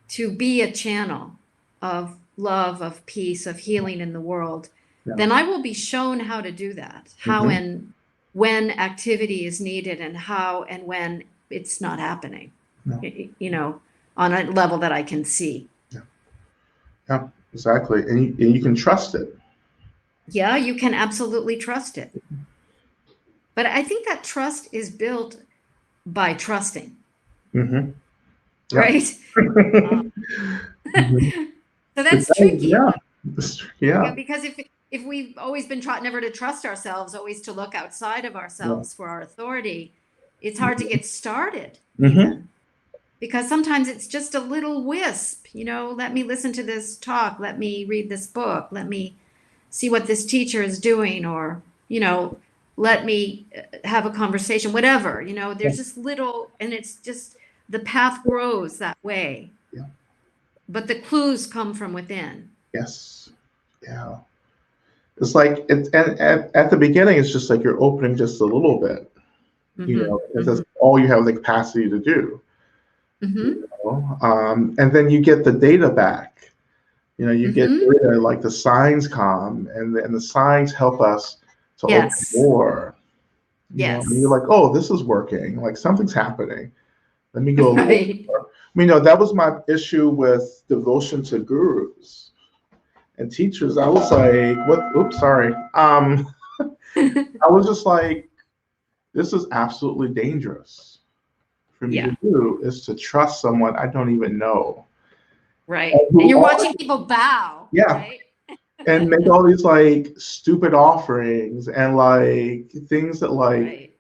to be a channel of love, of peace, of healing in the world, Yeah. then I will be shown how to do that, how Mm-hmm. and when activity is needed, and how and when it's not happening, Yeah. on a level that I can see. Yeah. Yeah. Exactly. And you can trust it. Yeah, you can absolutely trust it. But I think that trust is built by trusting, Mm-hmm. Yeah. right? Uh, Mhm. so It that's does, tricky. yeah. Yeah. Because if we've always been taught never to trust ourselves, always to look outside of Yeah. ourselves for our authority, it's hard to get started Mm-hmm. even. Because sometimes it's just a little wisp, let me listen to this talk, let me read this book, let me see what this teacher is doing, or, let me have a conversation, whatever, there's just little, and it's just the path grows that way. Yeah. But the clues come from within. Yes. Yeah. It's like at the beginning, it's just like you're opening just a little bit, Mm-hmm. because Mm-hmm. that's all you have the capacity to do. Mm-hmm. And then you get the data back. You get Mm-hmm. data like the signs come, and the signs help us to open Yes. more. And you're Yes. like, oh, this is working. Like something's happening. Let me go a little Right. more. That was my issue with devotion to gurus and teachers. I was like, what? Oops, sorry. I was just like, this is absolutely dangerous for me to Yeah. do, is to trust someone I don't even know. And Right. And who you're are, watching people bow, yeah, right? and make all these like stupid offerings and like things that like Right.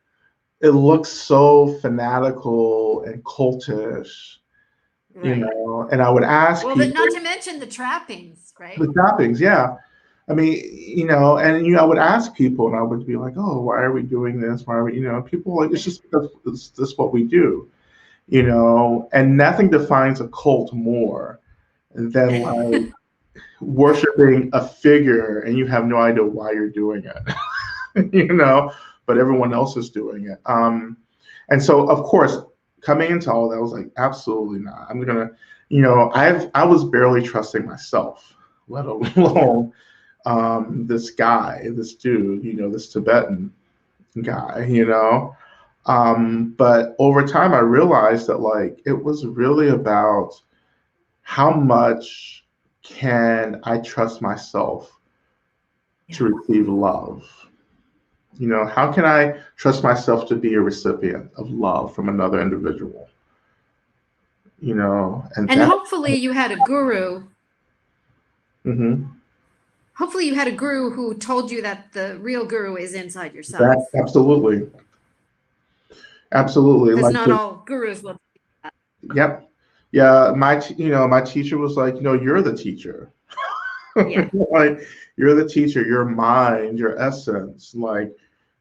it looks so fanatical and cultish, Right. and I would ask Well, but people not to mention the trappings, the right? toppings, yeah. I mean, and I would ask people, and I would be like, "Oh, why are we doing this? Why are we?" People are like, "It's just because it's just what we do," And nothing defines a cult more than like worshiping a figure, and you have no idea why you're doing it, but everyone else is doing it. And so, of course, coming into all that, I was like, absolutely not. I was barely trusting myself, let Yeah. alone this guy, this dude, this Tibetan guy, But over time, I realized that like it was really about how much can I trust myself to receive love? How can I trust myself to be a recipient of love from another individual? And And that. hopefully you had a guru. Mhm. Hopefully you had a guru who told you that the real guru is inside yourself. That absolutely. Because Like, not all gurus will. yep, yeah. My teacher was like, you're the teacher. Yeah. Like, you're the teacher. Your mind, your essence. Like,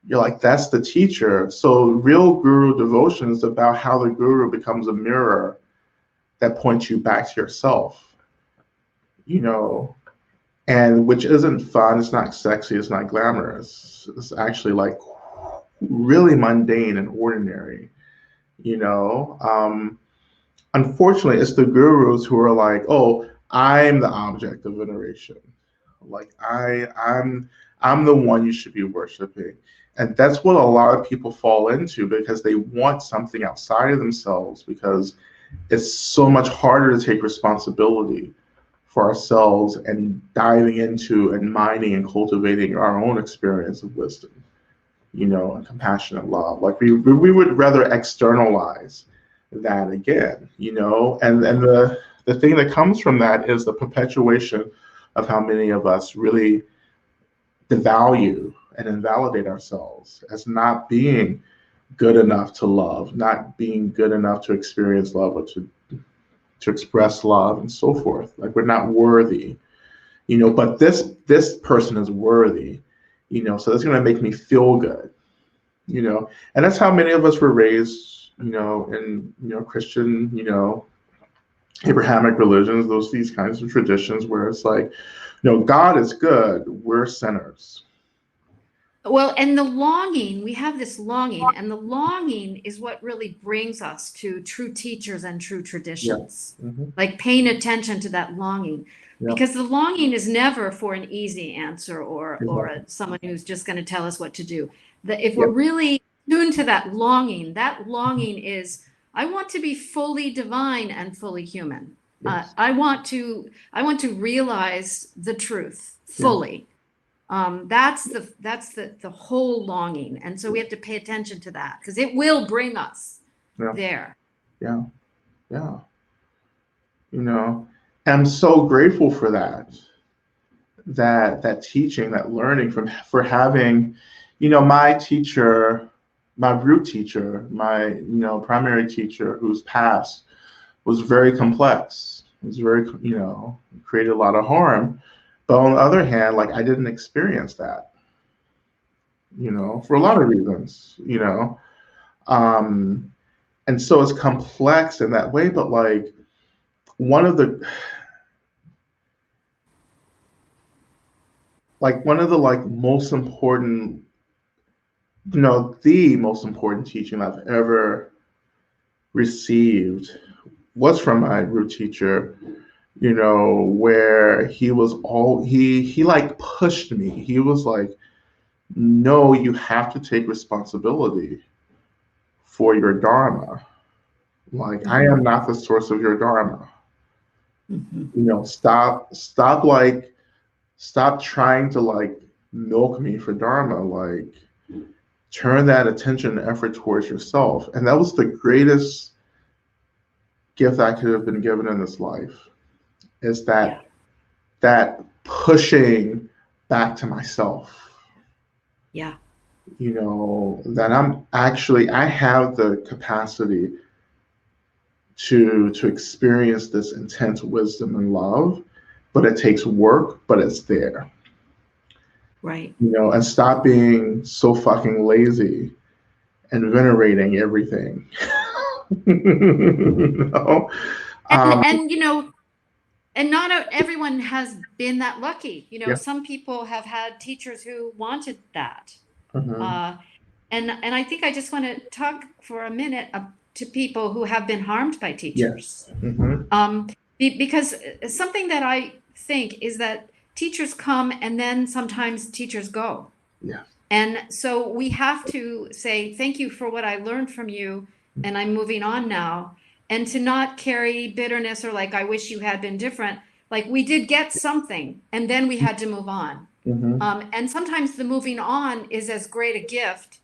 you're like that's the teacher. So real guru devotion is about how the guru becomes a mirror that points you back to yourself. And which isn't fun. It's not sexy. It's not glamorous. It's actually like really mundane and ordinary. You know, Unfortunately, it's the gurus who are like, "Oh, I'm the object of veneration. Like I'm the one you should be worshiping." And that's what a lot of people fall into because they want something outside of themselves because it's so much harder to take responsibility for ourselves and diving into and mining and cultivating our own experience of wisdom, and compassion and love. Like we would rather externalize that again, and the thing that comes from that is the perpetuation of how many of us really devalue and invalidate ourselves as not being good enough to love, not being good enough to experience love or to express love and so forth. Like we're not worthy, but this person is worthy, so that's going to make me feel good, and that's how many of us were raised, in Christian, Abrahamic religions, these kinds of traditions where it's like, God is good, we're sinners. Well, and the longing, we have this longing, and the longing is what really brings us to true teachers and true traditions. Yeah. Mm-hmm. Like paying attention to that longing, because the longing is never for an easy answer or someone who's just going to tell us what to do. If we're really tuned to that longing is, I want to be fully divine and fully human. Yes. I want to realize the truth fully. That's the whole longing, and so we have to pay attention to that because it will bring us there. Yeah. I'm so grateful for that teaching, that learning for having, my teacher, my root teacher, my primary teacher who's passed was very complex. It was very, created a lot of harm. But on the other hand, like I didn't experience that, for a lot of reasons, and so it's complex in that way. But like one of the most important, the most important teaching I've ever received was from my root teacher, where he like pushed me. He was like, no, you have to take responsibility for your Dharma. Like, I am not the source of your Dharma. Stop trying to like milk me for Dharma. Like, turn that attention and effort towards yourself. And that was the greatest gift I could have been given in this life, is that pushing back to myself. Yeah. That I have the capacity to experience this intense wisdom and love, but it takes work, but it's there. Right. And stop being so fucking lazy and venerating everything. And not everyone has been that lucky. Some people have had teachers who wanted that. And I think I just want to talk for a minute to people who have been harmed by teachers. Yes. Because something that I think is that teachers come and then sometimes teachers go. Yeah. And so we have to say, thank you for what I learned from you, and I'm moving on now. And to not carry bitterness or like, I wish you had been different. Like, we did get something, and then we had to move on. And sometimes the moving on is as great a gift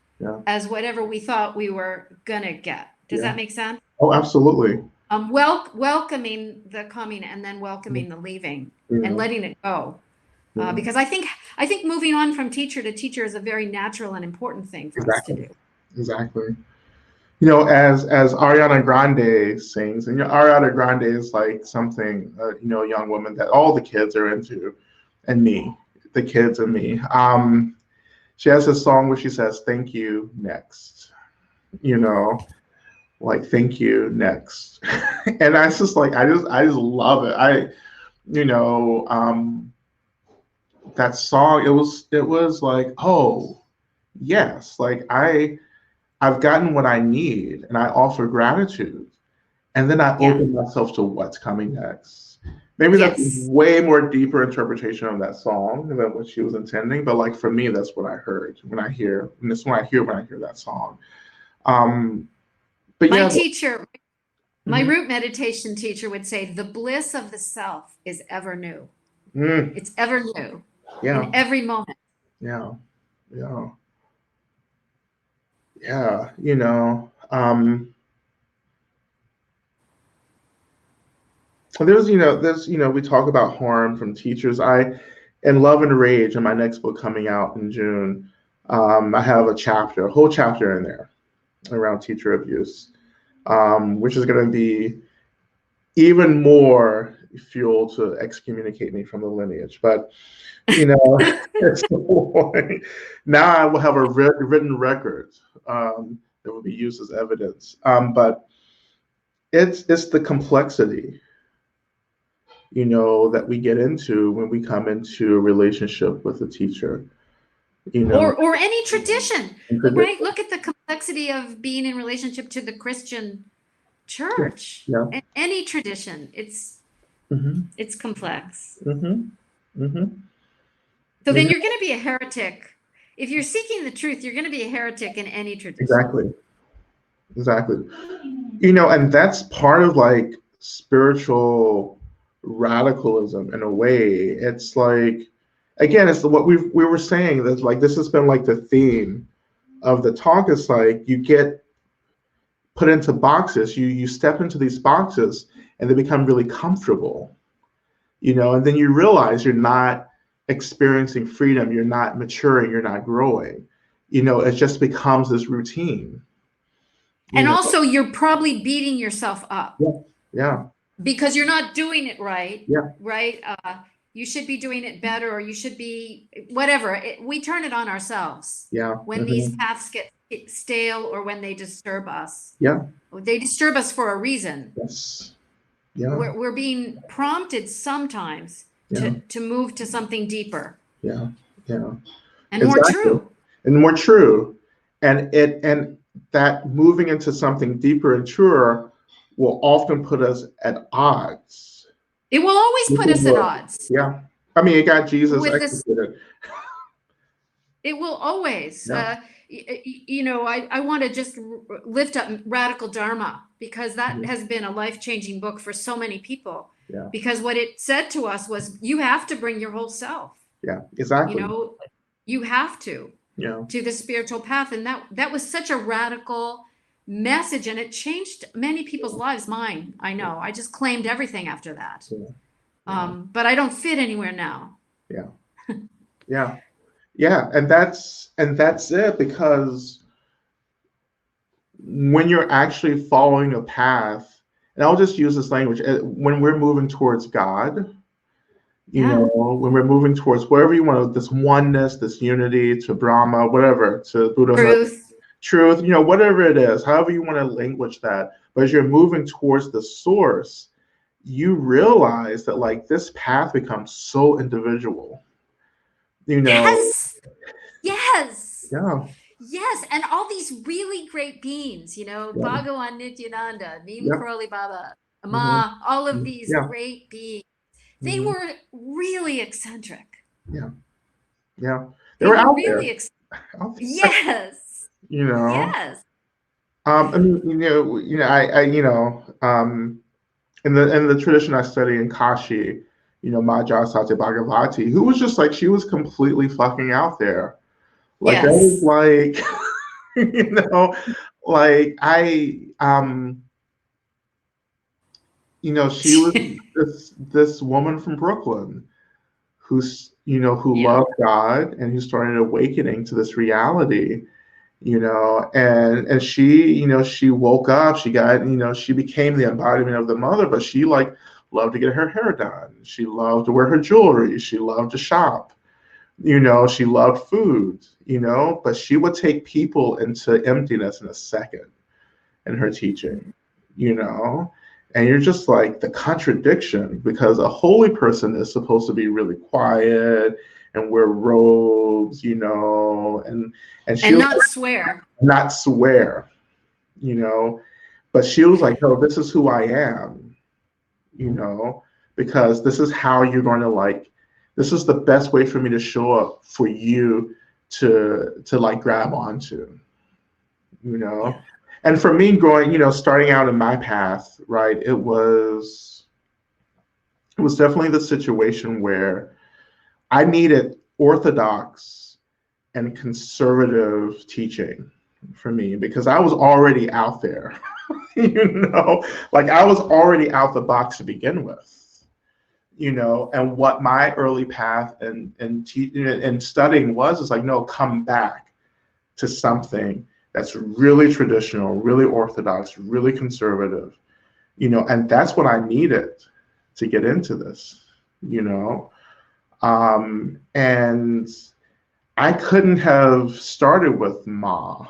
as whatever we thought we were gonna get. Does that make sense? Oh, absolutely. Welcoming the coming and then welcoming the leaving and letting it go. Because I think moving on from teacher to teacher is a very natural and important thing for us to do. Exactly. You know, as Ariana Grande sings, and Ariana Grande is like something, you know, a young woman that all the kids are into, and me, the kids and me. She has a song where she says, "Thank you, next." You know, like thank you, next. And I just like, I just love it. You know, that song, it was like, oh, yes, like I've gotten what I need, and I offer gratitude, and then I open myself to what's coming next. Maybe that's way more deeper interpretation of that song than what she was intending, but like for me, that's what I heard when I hear that song. But my teacher, my root meditation teacher would say, the bliss of the self is ever new. It's ever new in every moment. Yeah. You know, there's we talk about harm from teachers. In Love and Rage, in my next book coming out in June, I have a whole chapter in there around teacher abuse, which is going to be even more fuel to excommunicate me from the lineage. But you know, now I will have a written record that will be used as evidence. But it's the complexity, you know, that we get into when we come into a relationship with a teacher, you know, or any tradition, right? Look at the complexity of being in relationship to the Christian church. And any tradition, it's complex. So then you're going to be a heretic. If you're seeking the truth, you're going to be a heretic in any tradition. Exactly. You know, and that's part of like spiritual radicalism in a way. It's like, again, it's what we were saying, that like this has been like the theme of the talk. Is like you get put into boxes, you step into these boxes and they become really comfortable, you know, and then you realize you're not experiencing freedom, you're not maturing, you're not growing, you know, it just becomes this routine. And also you're probably beating yourself up. Yeah. Because you're not doing it right. Yeah. Right? You should be doing it better, or you should be whatever. We turn it on ourselves. Yeah. When these paths get stale or when they disturb us. Yeah. They disturb us for a reason. Yes. Yeah. We're being prompted sometimes to move to something deeper. Yeah. And more true. And that moving into something deeper and truer will often put us at odds. It will always put us at odds. Yeah. I mean, it got Jesus executed. It will always. You know, I want to just lift up Radical Dharma, because that has been a life-changing book for so many people. Yeah. Because what it said to us was, you have to bring your whole self. Yeah, exactly. You know, you have to the spiritual path. And that was such a radical message, and it changed many people's lives. Mine, I know. I just claimed everything after that. But I don't fit anywhere now. Yeah, and that's it, because when you're actually following a path, and I'll just use this language, when we're moving towards God, you know, when we're moving towards wherever you want to, this oneness, this unity, to Brahma, whatever, to Buddha, truth, you know, whatever it is, however you want to language that, but as you're moving towards the source, you realize that like this path becomes so individual. You know. Yes. Yeah. Yes, and all these really great beings, you know, Bhagawan Nityananda, Neem Karoli Baba, Ma, all of these great beings, They were really eccentric. Yeah. Yeah. They They were were out there. really yes. You know. Yes. I mean, in the tradition I study in Kashi, Maja Sati Bhagavati, who was just like, she was completely fucking out there. Like that was Yes. like, you know, like she was this woman from Brooklyn who Yeah. loved God and who started awakening to this reality, and she woke up, she became the embodiment of the mother, but she like loved to get her hair done. She loved to wear her jewelry. She loved to shop. She loved food, but she would take people into emptiness in a second in her teaching, you know? And you're just like the contradiction, because a holy person is supposed to be really quiet and wear robes, and she And was not swear. not swear, you know, but she was like, no, this is who I am, you know, because this is how you're going to like, this is the best way for me to show up for you to like grab onto, Yeah. And for me growing, starting out in my path, right, it was definitely the situation where I needed orthodox and conservative teaching for me, because I was already out there, like I was already out the box to begin with, and what my early path and studying was is like, no, come back to something that's really traditional, really orthodox, really conservative, and that's what I needed to get into this, and I couldn't have started with Ma,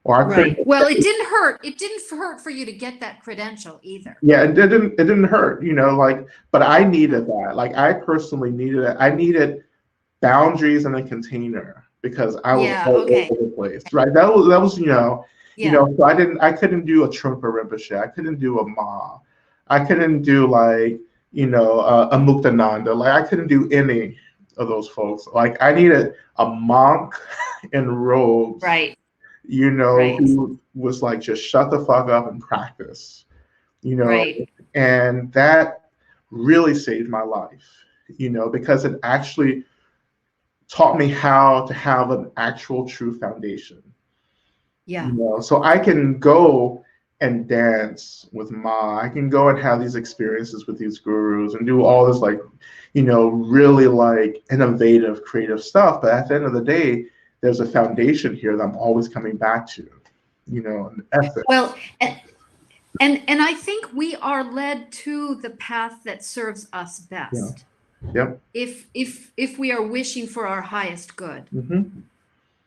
or I couldn't. Right. Well, it didn't hurt. It didn't hurt for you to get that credential either. Yeah, it didn't hurt, like, but I needed that. Like I personally needed it. I needed boundaries in a container because I was Yeah. all Okay. over the place, right? That was Yeah. so I couldn't do a Trungpa Rinpoche. I couldn't do a Ma. I couldn't do like, a Muktananda. Like I couldn't do any of those folks. Like I needed a monk in robes, Right. Right. who was like, just shut the fuck up and practice, Right. and that really saved my life, because it actually taught me how to have an actual true foundation. Yeah. So I can go and dance with Ma. I can go and have these experiences with these gurus and do all this like, really like innovative, creative stuff. But at the end of the day, there's a foundation here that I'm always coming back to, an ethic. Well, and I think we are led to the path that serves us best. Yep. If we are wishing for our highest good. Mm-hmm.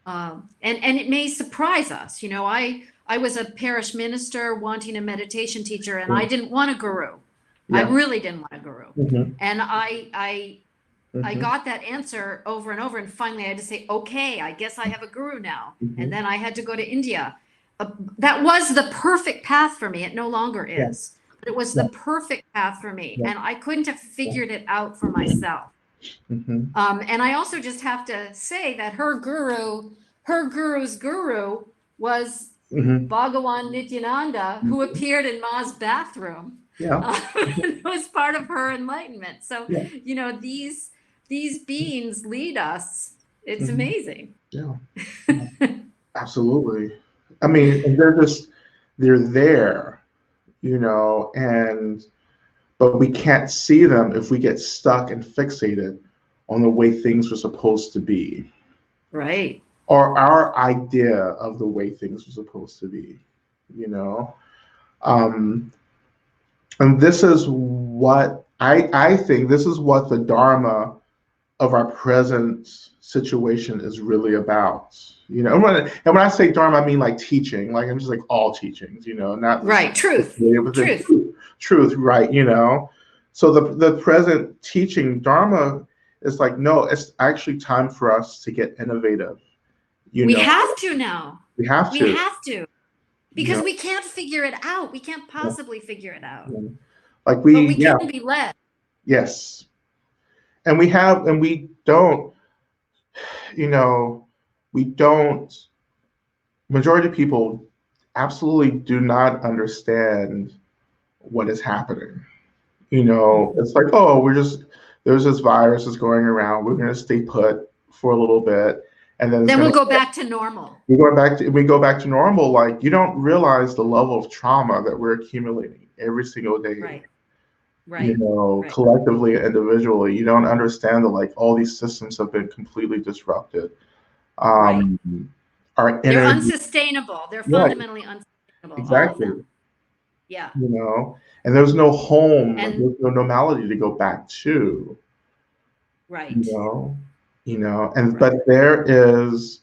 And it may surprise us. I was a parish minister wanting a meditation teacher, and I didn't want a guru. Yeah. I really didn't want a guru. Mm-hmm. And I Mm-hmm. got that answer over and over, and finally I had to say, okay, I guess I have a guru now. Mm-hmm. And then I had to go to India. That was the perfect path for me. It no longer is. But it was the perfect path for me, and I couldn't have figured it out for myself. Mm-hmm. And I also just have to say that her guru's guru was Bhagawan Nityananda, who appeared in Ma's bathroom. Yeah. It was part of her enlightenment. So, Yeah. these beings lead us. It's amazing. Yeah. Absolutely. I mean, and they're there, but we can't see them if we get stuck and fixated on the way things were supposed to be. Right. Or our idea of the way things were supposed to be, and this is what I think, this is what the Dharma of our present situation is really about. And when I say Dharma, I mean like teaching, like I'm just like all teachings, not right. Truth, right? So the present teaching Dharma is like, no, it's actually time for us to get innovative. We have to now. We have to. We have to, because we can't figure it out. We can't possibly figure it out. Like but we can be led. Yes. And we don't, you know, we don't, majority of people absolutely do not understand what is happening. It's like, oh, there's this virus that's going around. We're going to stay put for a little bit. And then Then we'll go back to normal. we go back to normal. Like, you don't realize the level of trauma that we're accumulating every single day. Right. Right. Collectively, individually, you don't understand that like all these systems have been completely disrupted. Right. Our energy, they're unsustainable. They're fundamentally unsustainable. Exactly. All of them. Yeah. And there's no home, and there's no normality to go back to. Right. And but there is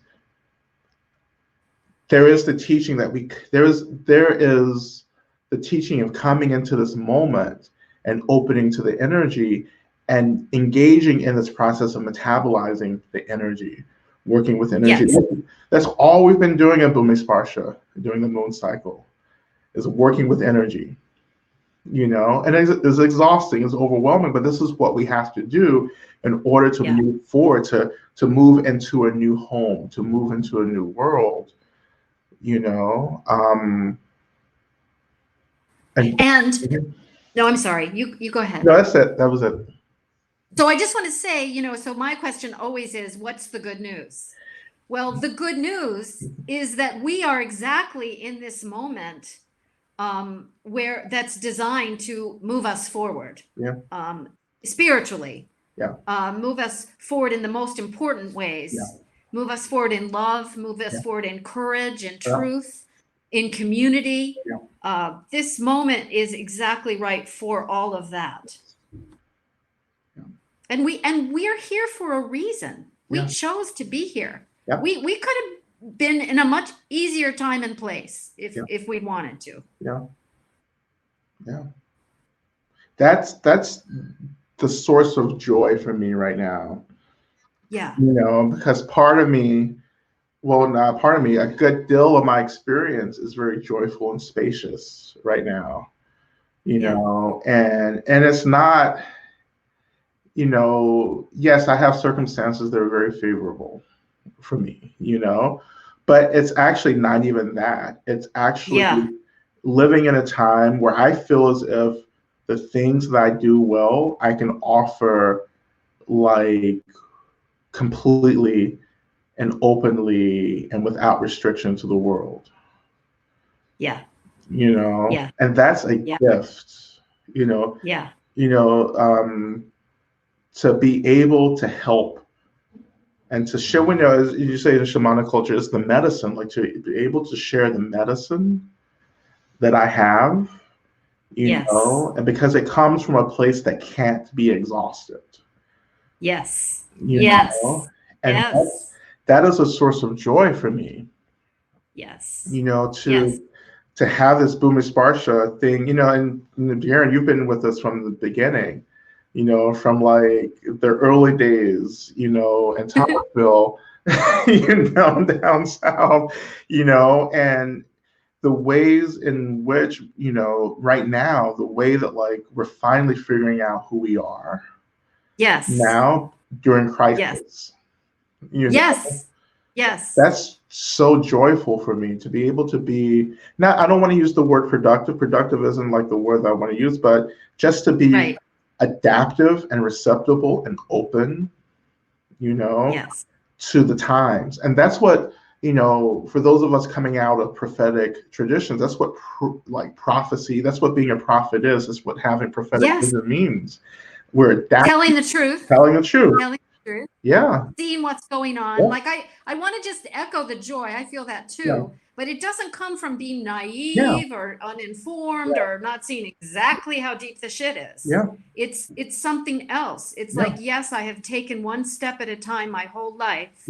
the teaching that there is the teaching of coming into this moment and opening to the energy and engaging in this process of metabolizing the energy, working with energy. Yes. That's all we've been doing in Bhumisparsha, during the moon cycle, is working with energy. And it's exhausting, it's overwhelming, but this is what we have to do in order to move forward, to move into a new home, to move into a new world. No, I'm sorry. You go ahead. No, that's it. That was it. So I just want to say, so my question always is, what's the good news? Well, the good news is that we are exactly in this moment where that's designed to move us forward. Spiritually. Move us forward in the most important ways. Move us forward in love, move us forward in courage and truth, in community. This moment is exactly right for all of that. And we're here for a reason. We chose to be here. We could have been in a much easier time and place if we wanted to. That's the source of joy for me right now. Because part of me, a good deal of my experience is very joyful and spacious right now. And it's not, yes, I have circumstances that are very favorable for me, but it's actually not even that. It's actually living in a time where I feel as if the things that I do well, I can offer like completely and openly and without restriction to the world. And that's a gift, to be able to help and to show, as you say in shamanic culture, it's the medicine, like to be able to share the medicine that I have, and because it comes from a place that can't be exhausted. And that is a source of joy for me. To have this Bhumisparsha thing, and Darren, you've been with us from the beginning, from like the early days, in Thomasville, down south, and the ways in which, right now, the way that like we're finally figuring out who we are. Now during crisis. That's so joyful for me to be able to be, I don't want to use the word productive. Productive isn't like the word that I want to use, but just to be adaptive and receptive and open, to the times. And that's what, for those of us coming out of prophetic traditions, that's what prophecy, that's what being a prophet is. That's what having prophetic vision means. We're adapting. Telling the truth. Seeing what's going on. Like I want to just echo the joy. I feel that too. But it doesn't come from being naive or uninformed or not seeing exactly how deep the shit is. It's something else. It's like, yes, I have taken one step at a time my whole life.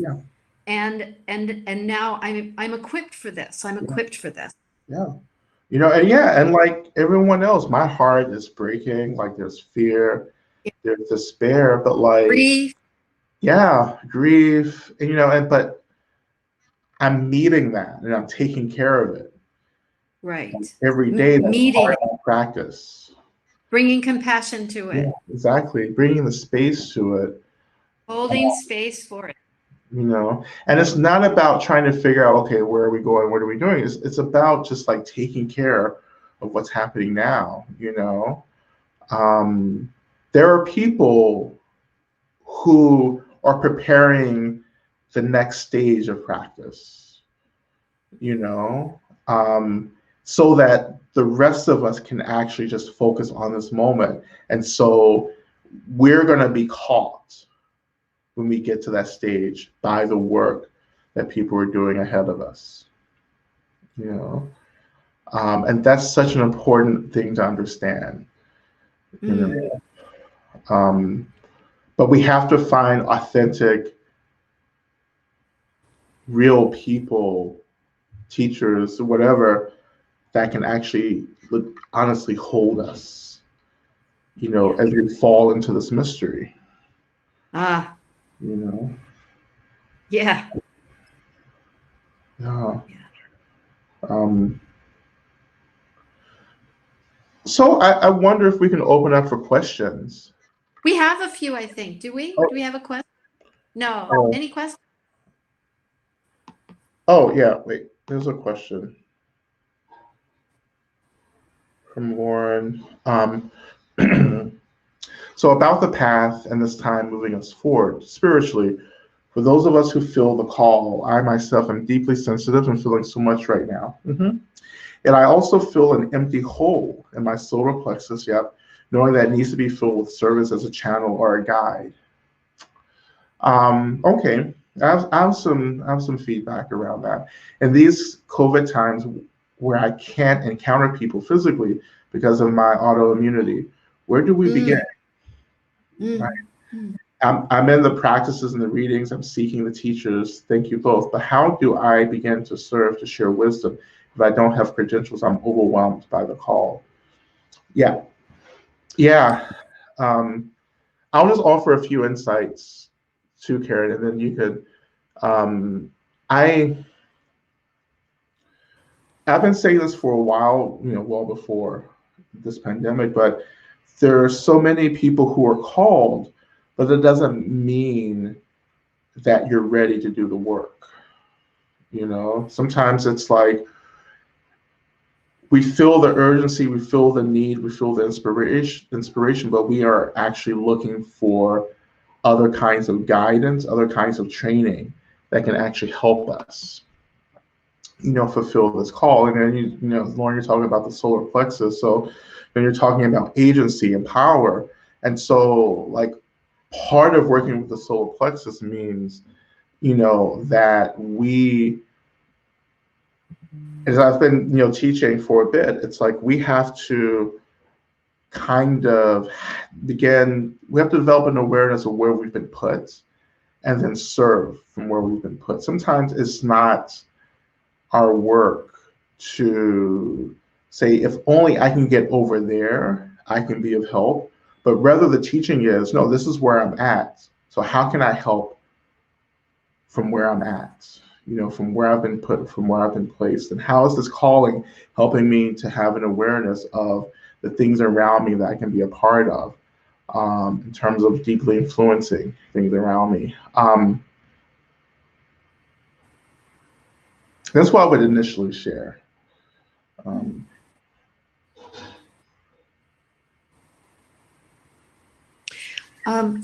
And now I'm equipped for this. I'm equipped for this. And like everyone else, my heart is breaking. Like there's fear, there's despair, but like grief, but I'm meeting that and I'm taking care of it. Every day, that's part of my practice. Bringing compassion to Yeah, it, exactly. Bringing the space to it, holding space for it. and it's not about trying to figure out, okay, where are we going? What are we doing? It's about just like taking care of what's happening now. Um, there are people who are preparing the next stage of practice, you know, so that the rest of us can actually just focus on this moment. And so we're going to be caught when we get to that stage by the work that people are doing ahead of us, you know. And that's such an important thing to understand, you Mm. know. But we have to find authentic, real people, teachers, whatever, that can actually honestly hold us, Yeah. as we fall into this mystery, Ah, you know. yeah. Yeah. Yeah. Um, so I wonder if we can open up for questions. We have a few, I think. Do we? Oh, Do we have a question? No. oh, Any questions? oh, yeah. Wait, there's a question from Lauren. So about the path and this time moving us forward spiritually, for those of us who feel the call, I myself am deeply sensitive and feeling so much right now. And I also feel an empty hole in my solar plexus, yep, knowing that it needs to be filled with service as a channel or a guide. Okay, I have some feedback around that. In these COVID times where I can't encounter people physically because of my autoimmunity, where do we begin? Mm, Right? mm, mm. I'm in the practices and the readings. I'm seeking the teachers. Thank you both. But how do I begin to serve, to share wisdom? If I don't have credentials, I'm overwhelmed by the call. Yeah, yeah. Um, I'll just offer a few insights to Karen, and then you could. Um, I I've been saying this for a while, well before this pandemic, but there are so many people who are called, but it doesn't mean that you're ready to do the work. Sometimes it's like we feel the urgency, we feel the need, we feel the inspiration, but we are actually looking for other kinds of guidance, other kinds of training that can actually help us, fulfill this call. And then Lauren, you're talking about the solar plexus, so then you're talking about agency and power. And so, like, part of working with the solar plexus means, that we, as I've been, teaching for a bit, it's like we have to kind of we have to develop an awareness of where we've been put and then serve from where we've been put. Sometimes it's not our work to say, if only I can get over there, I can be of help. But rather the teaching is, no, this is where I'm at. So how can I help from where I'm at? From where I've been put, from where I've been placed. And how is this calling helping me to have an awareness of the things around me that I can be a part of, in terms of deeply influencing things around me. That's what I would initially share. Um, Um,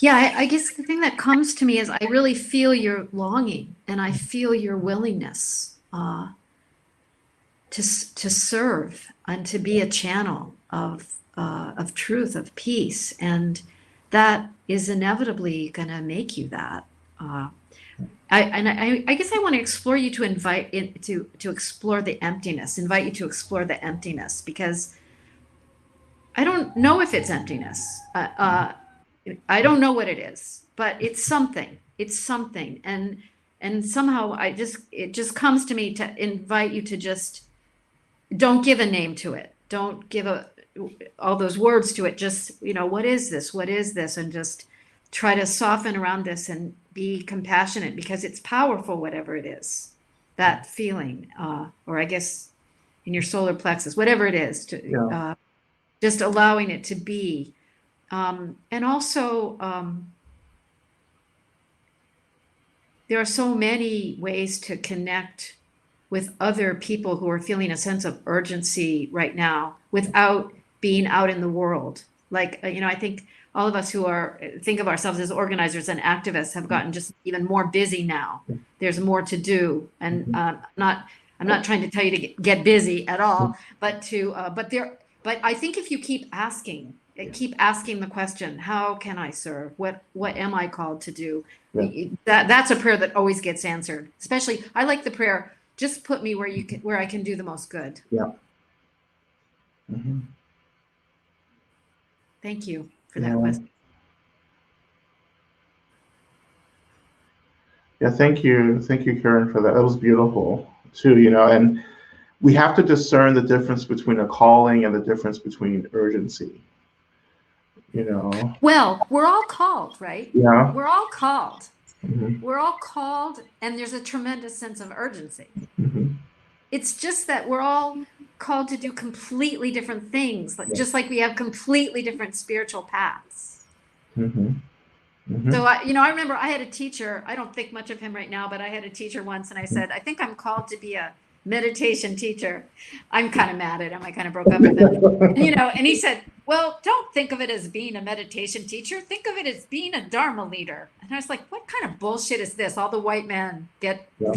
yeah, I guess the thing that comes to me is I really feel your longing and I feel your willingness to serve and to be a channel of truth, of peace, and that is inevitably going to make you that. I guess I want to explore you to invite in to explore the emptiness, invite you to explore the emptiness, because I don't know if it's emptiness. I don't know what it is, but it's something. It's something, and somehow it just comes to me to invite you to just don't give a name to it. Don't give all those words to it. Just, what is this? What is this? And just try to soften around this and be compassionate, because it's powerful, whatever it is, that feeling, or I guess in your solar plexus, whatever it is. yeah. just allowing it to be. And also, there are so many ways to connect with other people who are feeling a sense of urgency right now without being out in the world. Like, I think all of us who think of ourselves as organizers and activists have gotten just even more busy now. There's more to do, and I'm not trying to tell you to get busy at all, but I think if you keep asking the question, how can I serve? What am I called to do? Yeah. That's a prayer that always gets answered. Especially, I like the prayer, just put me where I can do the most good. Yeah. Mm-hmm. Thank you for that question. Yeah, thank you, Karen, for that. That was beautiful too. And we have to discern the difference between a calling and the difference between urgency. Well, we're all called, right? Yeah. We're all called. Mm-hmm. We're all called, and there's a tremendous sense of urgency. Mm-hmm. It's just that we're all called to do completely different things, just like we have completely different spiritual paths. Mm-hmm. Mm-hmm. So I remember I had a teacher. I don't think much of him right now, but I had a teacher once, and I said, I think I'm called to be a meditation teacher. I'm kind of mad at him. I kind of broke up with him. And he said, well, don't think of it as being a meditation teacher. Think of it as being a Dharma leader. And I was like, what kind of bullshit is this? All the white men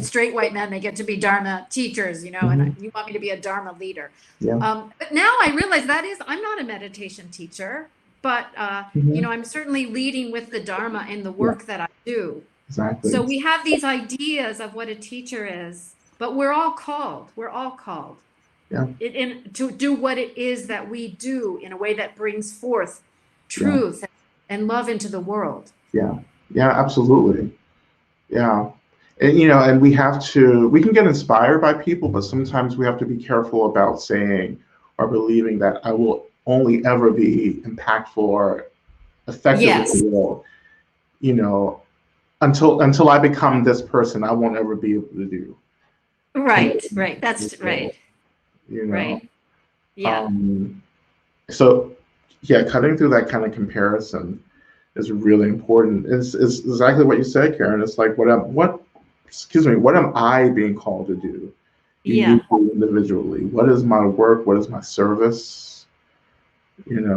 straight white men, they get to be Dharma teachers, and you want me to be a Dharma leader. Yeah. But now I realize I'm not a meditation teacher, but, I'm certainly leading with the Dharma in the work that I do. Exactly. So we have these ideas of what a teacher is, but we're all called. We're all called. Yeah. To do what it is that we do in a way that brings forth truth and love into the world. Yeah. Yeah, absolutely. Yeah. And, and we can get inspired by people, but sometimes we have to be careful about saying or believing that I will only ever be impactful or effective in the world, until I become this person, I won't ever be able to do. Right. That's right. Right. Yeah. So yeah, cutting through that kind of comparison is really important. It's exactly what you said, Karen. It's like, what am I being called to do? Uniquely, individually. What is my work? What is my service? And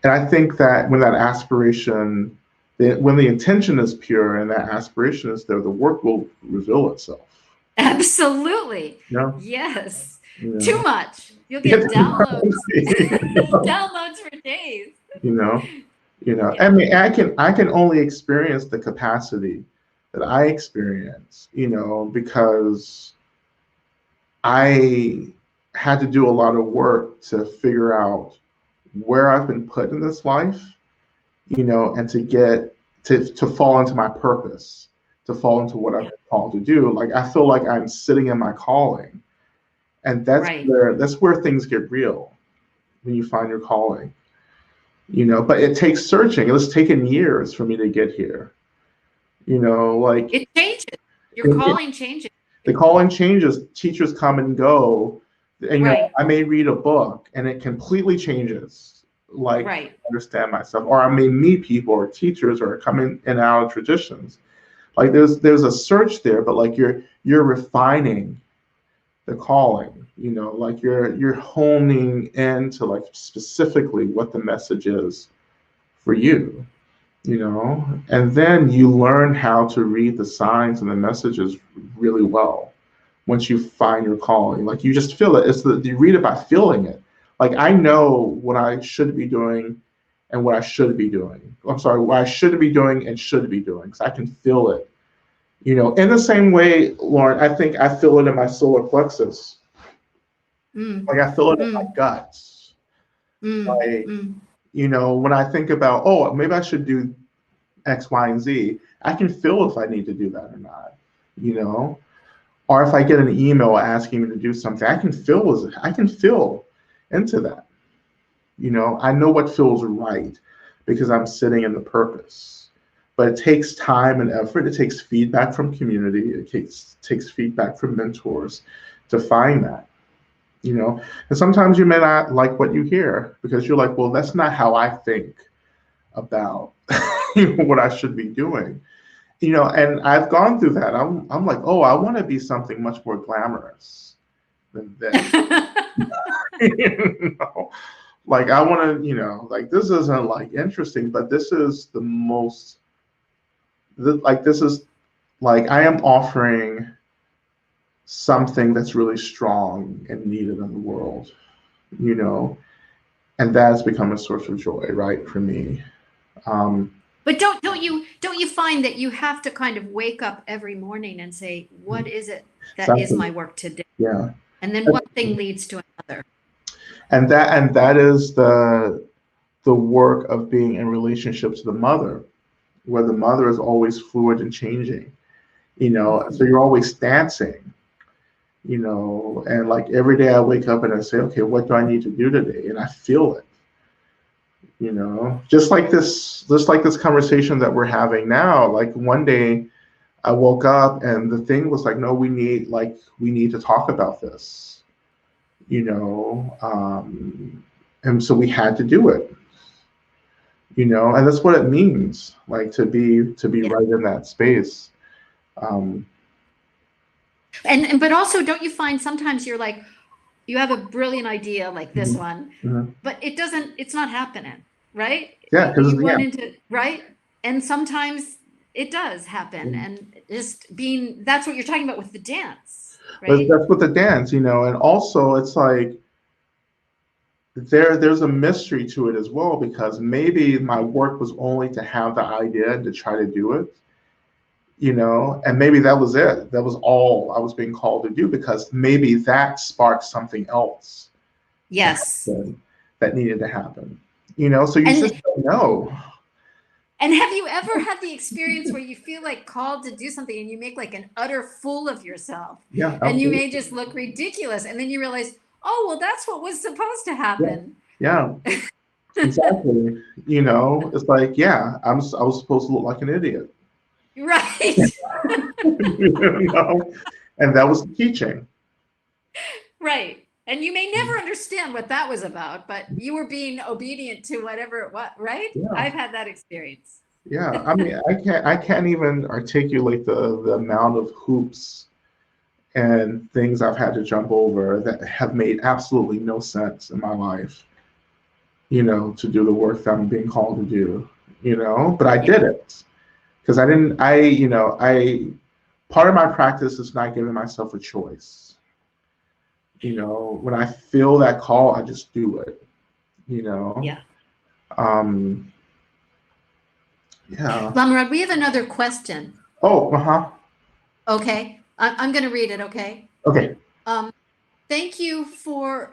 I think that when that aspiration, when the intention is pure and that aspiration is there, the work will reveal itself. Absolutely. Yeah. Yes. Too much. You'll get downloads. Downloads for days. I mean, I can only experience the capacity that I experience, because I had to do a lot of work to figure out where I've been put in this life, and to get to fall into my purpose, to fall into what I've been called to do. Like, I feel like I'm sitting in my calling, and that's where things get real, when you find your calling. But it takes searching. It's taken years for me to get here. Like, it changes. Your calling changes. The calling changes. Teachers come and go. And I may read a book and it completely changes. Like, I understand myself, or I may meet people or teachers or come in and out of traditions. Like, there's a search there, but like you're refining the calling. Like you're honing into like specifically what the message is for you. And then you learn how to read the signs and the messages really well. Once you find your calling, like, you just feel it. You read it by feeling it. Like, I know what I should be doing and what I should be doing. I'm sorry, what I should be doing and should be doing, because I can feel it. In the same way, Lauren, I think I feel it in my solar plexus. Like, I feel it in my guts. Like, when I think about, oh, maybe I should do X, Y, and Z, I can feel if I need to do that or not. Or if I get an email asking me to do something, I can feel into that. I know what feels right because I'm sitting in the purpose. But it takes time and effort. It takes feedback from community. It takes feedback from mentors to find that. you know. And sometimes you may not like what you hear because you're like, well, that's not how I think about what I should be doing. You know, and I've gone through that. I'm like, oh, I want to be something much more glamorous than this. You know, like I want to, you know, like this isn't like interesting, but this is the most, like this is like I am offering something that's really strong and needed in the world, you know, and that's become a source of joy, right, for me. Um, But don't you find that you have to kind of wake up every morning and say, what is it that is something, my work today? yeah, And then one thing leads to another. and that is the work of being in relationship to the mother, where the mother is always fluid and changing, you know, so you're always dancing, you know, and like every day I wake up and I say, okay, what do I need to do today? And I feel it, you know, just like this conversation that we're having now. Like one day I woke up and the thing was like, no, we need to talk about this, you know, and so we had to do it, you know, and that's what it means, like to be Yeah. right in that space. Um, And but also, don't you find sometimes you're like, you have a brilliant idea like this mhm, one, mhm. but it's not happening, right? Yeah, because You yeah, run into, right? And sometimes it does happen. And just being, that's what you're talking about with the dance, but right? that's what the dance, you know, and also it's like there's a mystery to it as well because maybe my work was only to have the idea and to try to do it, you know, and maybe that was it. That was all I was being called to do because maybe that sparked something else to Yes. happen that needed to happen, you know. So you just And don't know. and have you ever had the experience where you feel like called to do something and you make like an utter fool of yourself Yeah, and you absolutely. may just look ridiculous and then you realize, oh, well, that's what was supposed to Yeah, happen. yeah, exactly. You know, it's like, yeah, I was supposed to look like an idiot, Right. you know, and that was the teaching. Right. And you may never understand what that was about, but you were being obedient to whatever it was, right? Yeah, I've had that experience. yeah. I mean, I can't even articulate the amount of hoops and things I've had to jump over that have made absolutely no sense in my life, you know, to do the work that I'm being called to do, you know, but I Yeah. did it because I didn't, I, you know, part of my practice is not giving myself a choice. You know, when I feel that call, I just do it, you know. Yeah. Um, yeah. Lamrod, we have another question. Oh, uh-huh. Okay. I'm going to read it. Okay. Okay. Um, Thank you for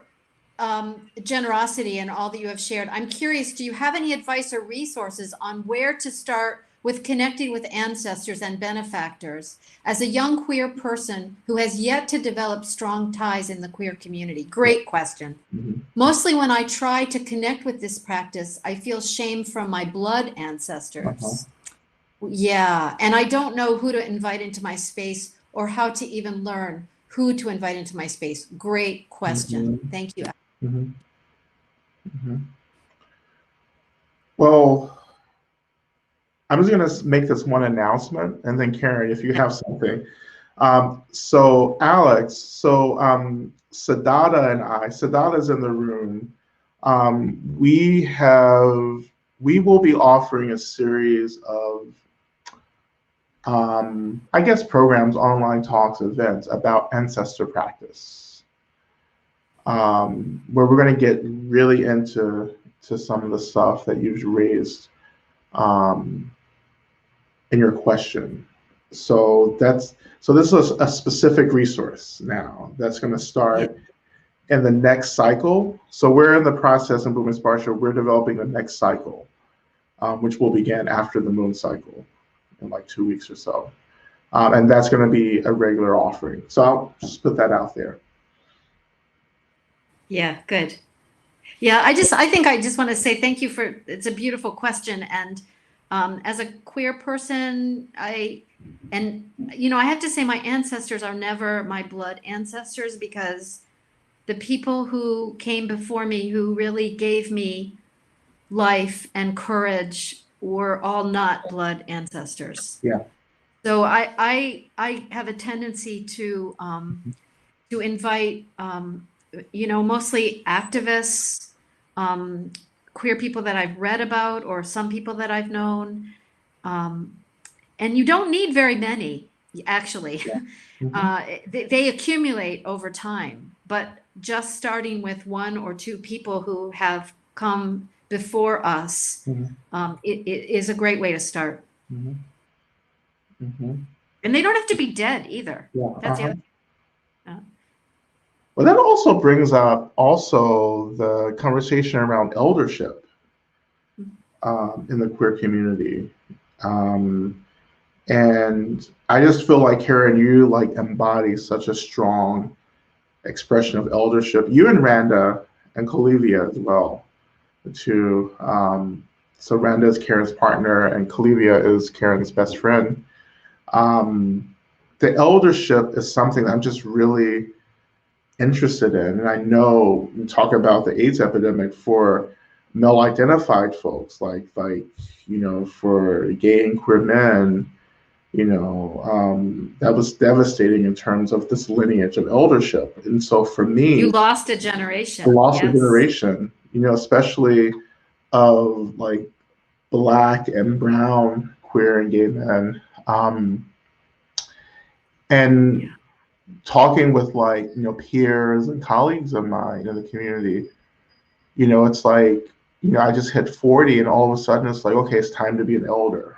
generosity and all that you have shared. I'm curious, do you have any advice or resources on where to start with connecting with ancestors and benefactors as a young queer person who has yet to develop strong ties in the queer community? Great question. Mm-hmm. Mostly when I try to connect with this practice, I feel shame from my blood Uh-huh. ancestors. Yeah, and I don't know who to invite into my space or how to even learn who to invite into my space. Great question. Mm-hmm. Thank you. Mm-hmm. Mm-hmm. Well, I'm just going to make this one announcement, and then Karen, if you have something. So Alex, Sadada and I, Sadada's in the room. We will be offering a series of, I guess, programs, online talks, events about ancestor practice, where we're going to get really into some of the stuff that you've raised. Um, in your question. So this is a specific resource now that's going to Yeah. start in the next cycle. So we're in the process in Boom Sparsha, we're developing the next cycle, which will begin after the moon cycle in like 2 weeks or so. And that's going to be a regular offering. So I'll just put that out there. Yeah, good. Yeah, I think I just want to say thank you for, it's a beautiful question. And as a queer person, I have to say my ancestors are never my blood ancestors because the people who came before me who really gave me life and courage were all not blood ancestors. Yeah. So I have a tendency to invite, mostly activists, queer people that I've read about, or some people that I've known. Um, and you don't need very many, actually. Yeah. They accumulate over time, but just starting with one or two people who have come before us, it is a great way to start. Mm-hmm. Mm-hmm. And they don't have to be dead either. Yeah. That's the other. Well, that also brings up also the conversation around eldership in the queer community. And I just feel like, Karen, you like embody such a strong expression of eldership. You and Randa and Colivia as well, the two. So Randa is Karen's partner and Colivia is Karen's best friend. The eldership is something I'm just really interested in. And I know you talk about the AIDS epidemic for male-identified folks, like for gay and queer men, that was devastating in terms of this lineage of eldership. And so for me, you lost a generation. I lost a Yes. generation, especially of like Black and brown queer and gay men. And talking with peers and colleagues of mine in the community, it's like, I just hit 40 and all of a sudden it's like, okay, it's time to be an elder,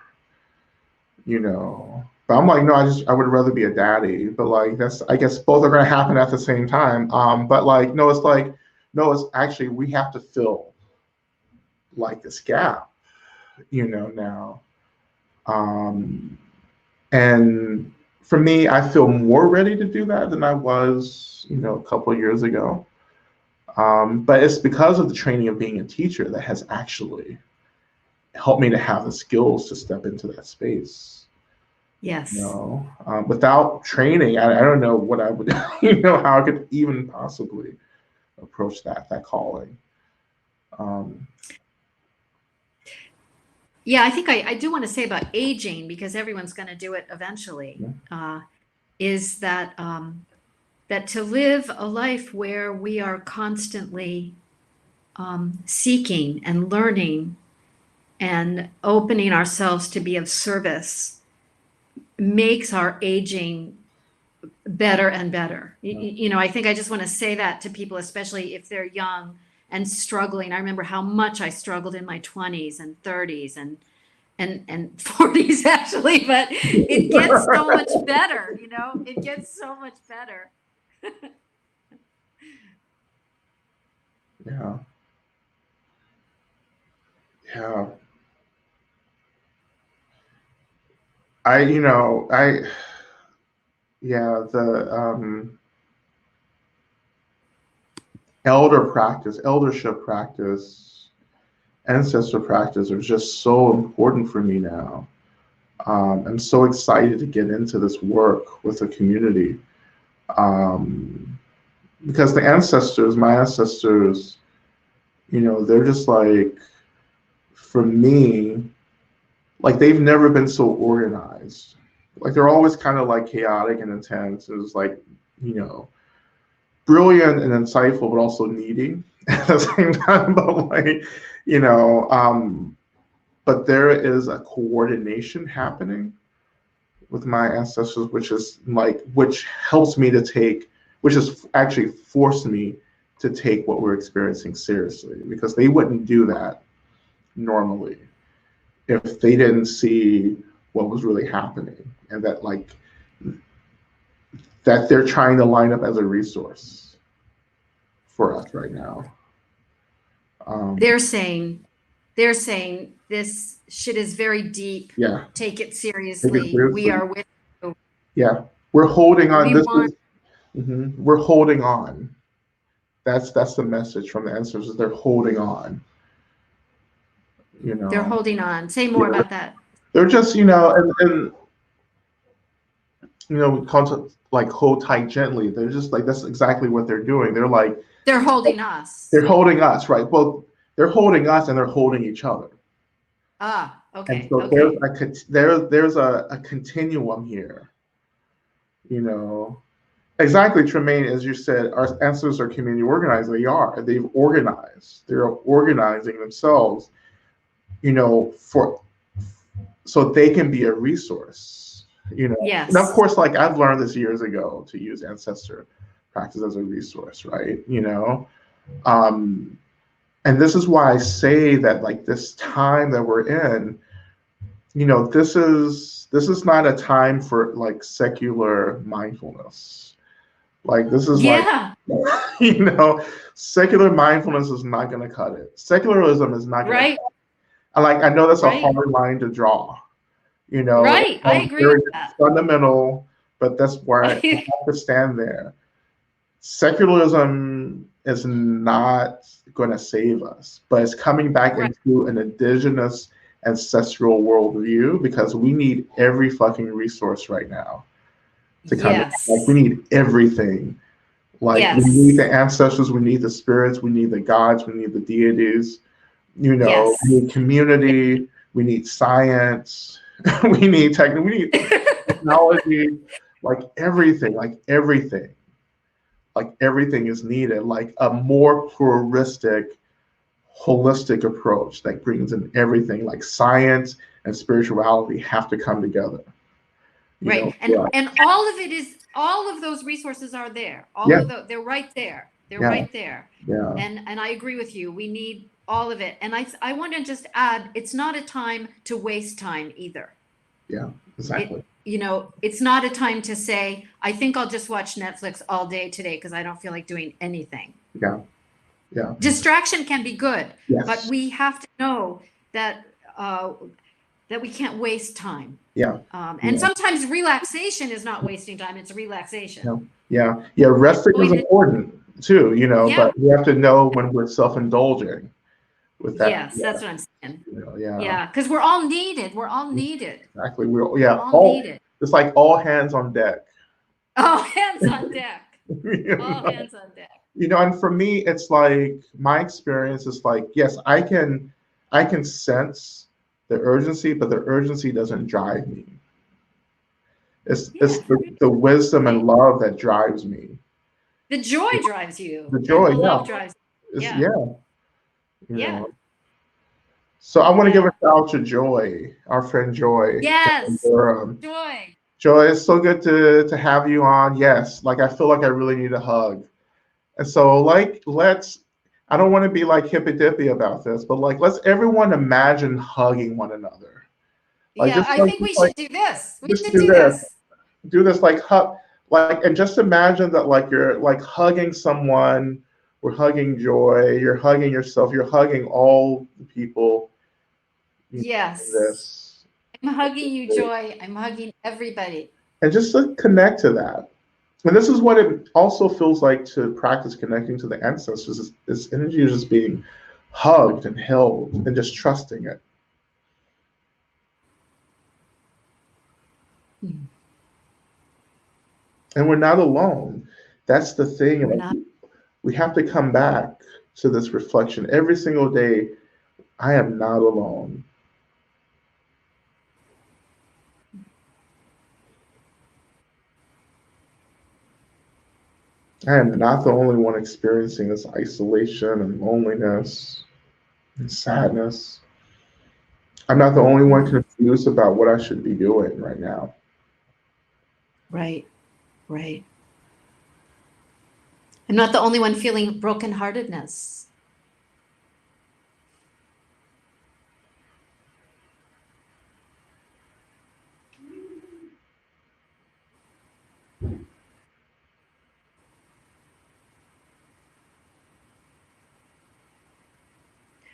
But I'm like, no, I would rather be a daddy, but like, I guess both are going to happen at the same time. But like, no, it's actually, we have to fill like this gap, now. And for me, I feel more ready to do that than I was, a couple of years ago. But it's because of the training of being a teacher that has actually helped me to have the skills to step into that space. Yes. Without training, I don't know what I would, how I could even possibly approach that calling. Yeah, I think I do want to say about aging, because everyone's going to do it eventually, is that that to live a life where we are constantly seeking and learning and opening ourselves to be of service makes our aging better and better. I think I just want to say that to people, especially if they're young and struggling. I remember how much I struggled in my 20s and 30s and 40s actually, but it gets so much better, it gets so much better. Yeah. The eldership practice, ancestor practice are just so important for me now. I'm so excited to get into this work with the community. Because my ancestors, they're just like, for me, like they've never been so organized. Like they're always kind of like chaotic and intense. It was like, brilliant and insightful, but also needy at the same time. But like, but there is a coordination happening with my ancestors, which helps me to take, which has actually forced me to take what we're experiencing seriously, because they wouldn't do that normally if they didn't see what was really happening, and that they're trying to line up as a resource for us right now. They're saying this shit is very deep. Yeah. Take it seriously. We are with you. Yeah. We're holding on. We're holding on. That's the message from the ancestors. They're holding on. They're holding on. Say more about that. They're just, and called to like hold tight gently. They're just like, that's exactly what they're doing. They're like, They're holding us. they're holding us, right? Well, they're holding us and they're holding each other. Ah, And okay, so okay. there's a continuum here, you know. Exactly, Tremaine, as you said, our ancestors are community organized. They are. They've organized. They're organizing themselves, for so they can be a resource, And of Yes. course, like I've learned this years ago to use ancestor practice as a resource, right? Um, and this is why I say that like this time that we're in, this is not a time for like secular mindfulness. Like this is like, Yeah, you know, secular mindfulness is not going to cut it. Secularism is not going to. right, And like I know that's a right, hard line to draw. It right. I sounds agree with very that. fundamental, but that's where I have to stand there. Secularism is not going to save us, but it's coming back Right. into an indigenous ancestral worldview because we need every fucking resource right now to come in. Like we Yes. need everything. Like we need Yes. the ancestors, we need the spirits, we need the gods, we need the deities. We Yes. need community, we need science, we need technology, like everything is needed, like a more pluralistic, holistic approach that brings in everything, like science and spirituality have to come together. Right. Yeah, And all of it is all of those resources are there. All yeah, of they're right there. They're yeah, right there. yeah, And I agree with you. We need all of it. And I want to just add, it's not a time to waste time either. yeah, exactly. It's not a time to say, I think I'll just watch Netflix all day today because I don't feel like doing anything. Yeah, yeah, Distraction can be good, but yes, we have to know that that we can't waste time. yeah, And yeah, sometimes relaxation is not wasting time; it's relaxation. yeah, yeah, yeah. Resting is Going to, important too, yeah, but we have to know when we're self-indulging with that. yes, Yeah, that's what I'm saying. yeah, Yeah, because we're all needed. We're all needed. exactly. We're all needed. It's like all hands on deck. All hands on deck. you All know? hands on deck. And for me, it's like my experience is like, yes, I can sense the urgency, but the urgency doesn't drive me. It's Yeah, the wisdom and love that drives me. the joy drives you, The and joy, the yeah. love drives. It's Yeah, yeah, you yeah, know. So I want to give yeah. a shout out to Joy, our friend Joy. Yes, Durham. joy. Joy, it's so good to have you on. Yes, like I feel like I really need a hug. And so like let's I don't want to be like hippy dippy about this, but like let's everyone imagine hugging one another. Like Yeah, I think we should do this. We just should do do this. this. Do this like hug and just imagine that like you're like hugging someone, we're hugging Joy, you're hugging yourself, you're hugging all the people in Yes. this. I'm hugging you, Joy. I'm hugging everybody. And just to connect to that. And this is what it also feels like to practice connecting to the ancestors. This energy is just being hugged and held and just trusting it. Hmm. And we're not alone. That's the thing. We're Like, not. we have to come back to this reflection every single day. I am not alone. I am not the only one experiencing this isolation and loneliness and sadness. I'm not the only one Mm. confused about what I should be doing right now. Right, right. I'm not the only one feeling brokenheartedness.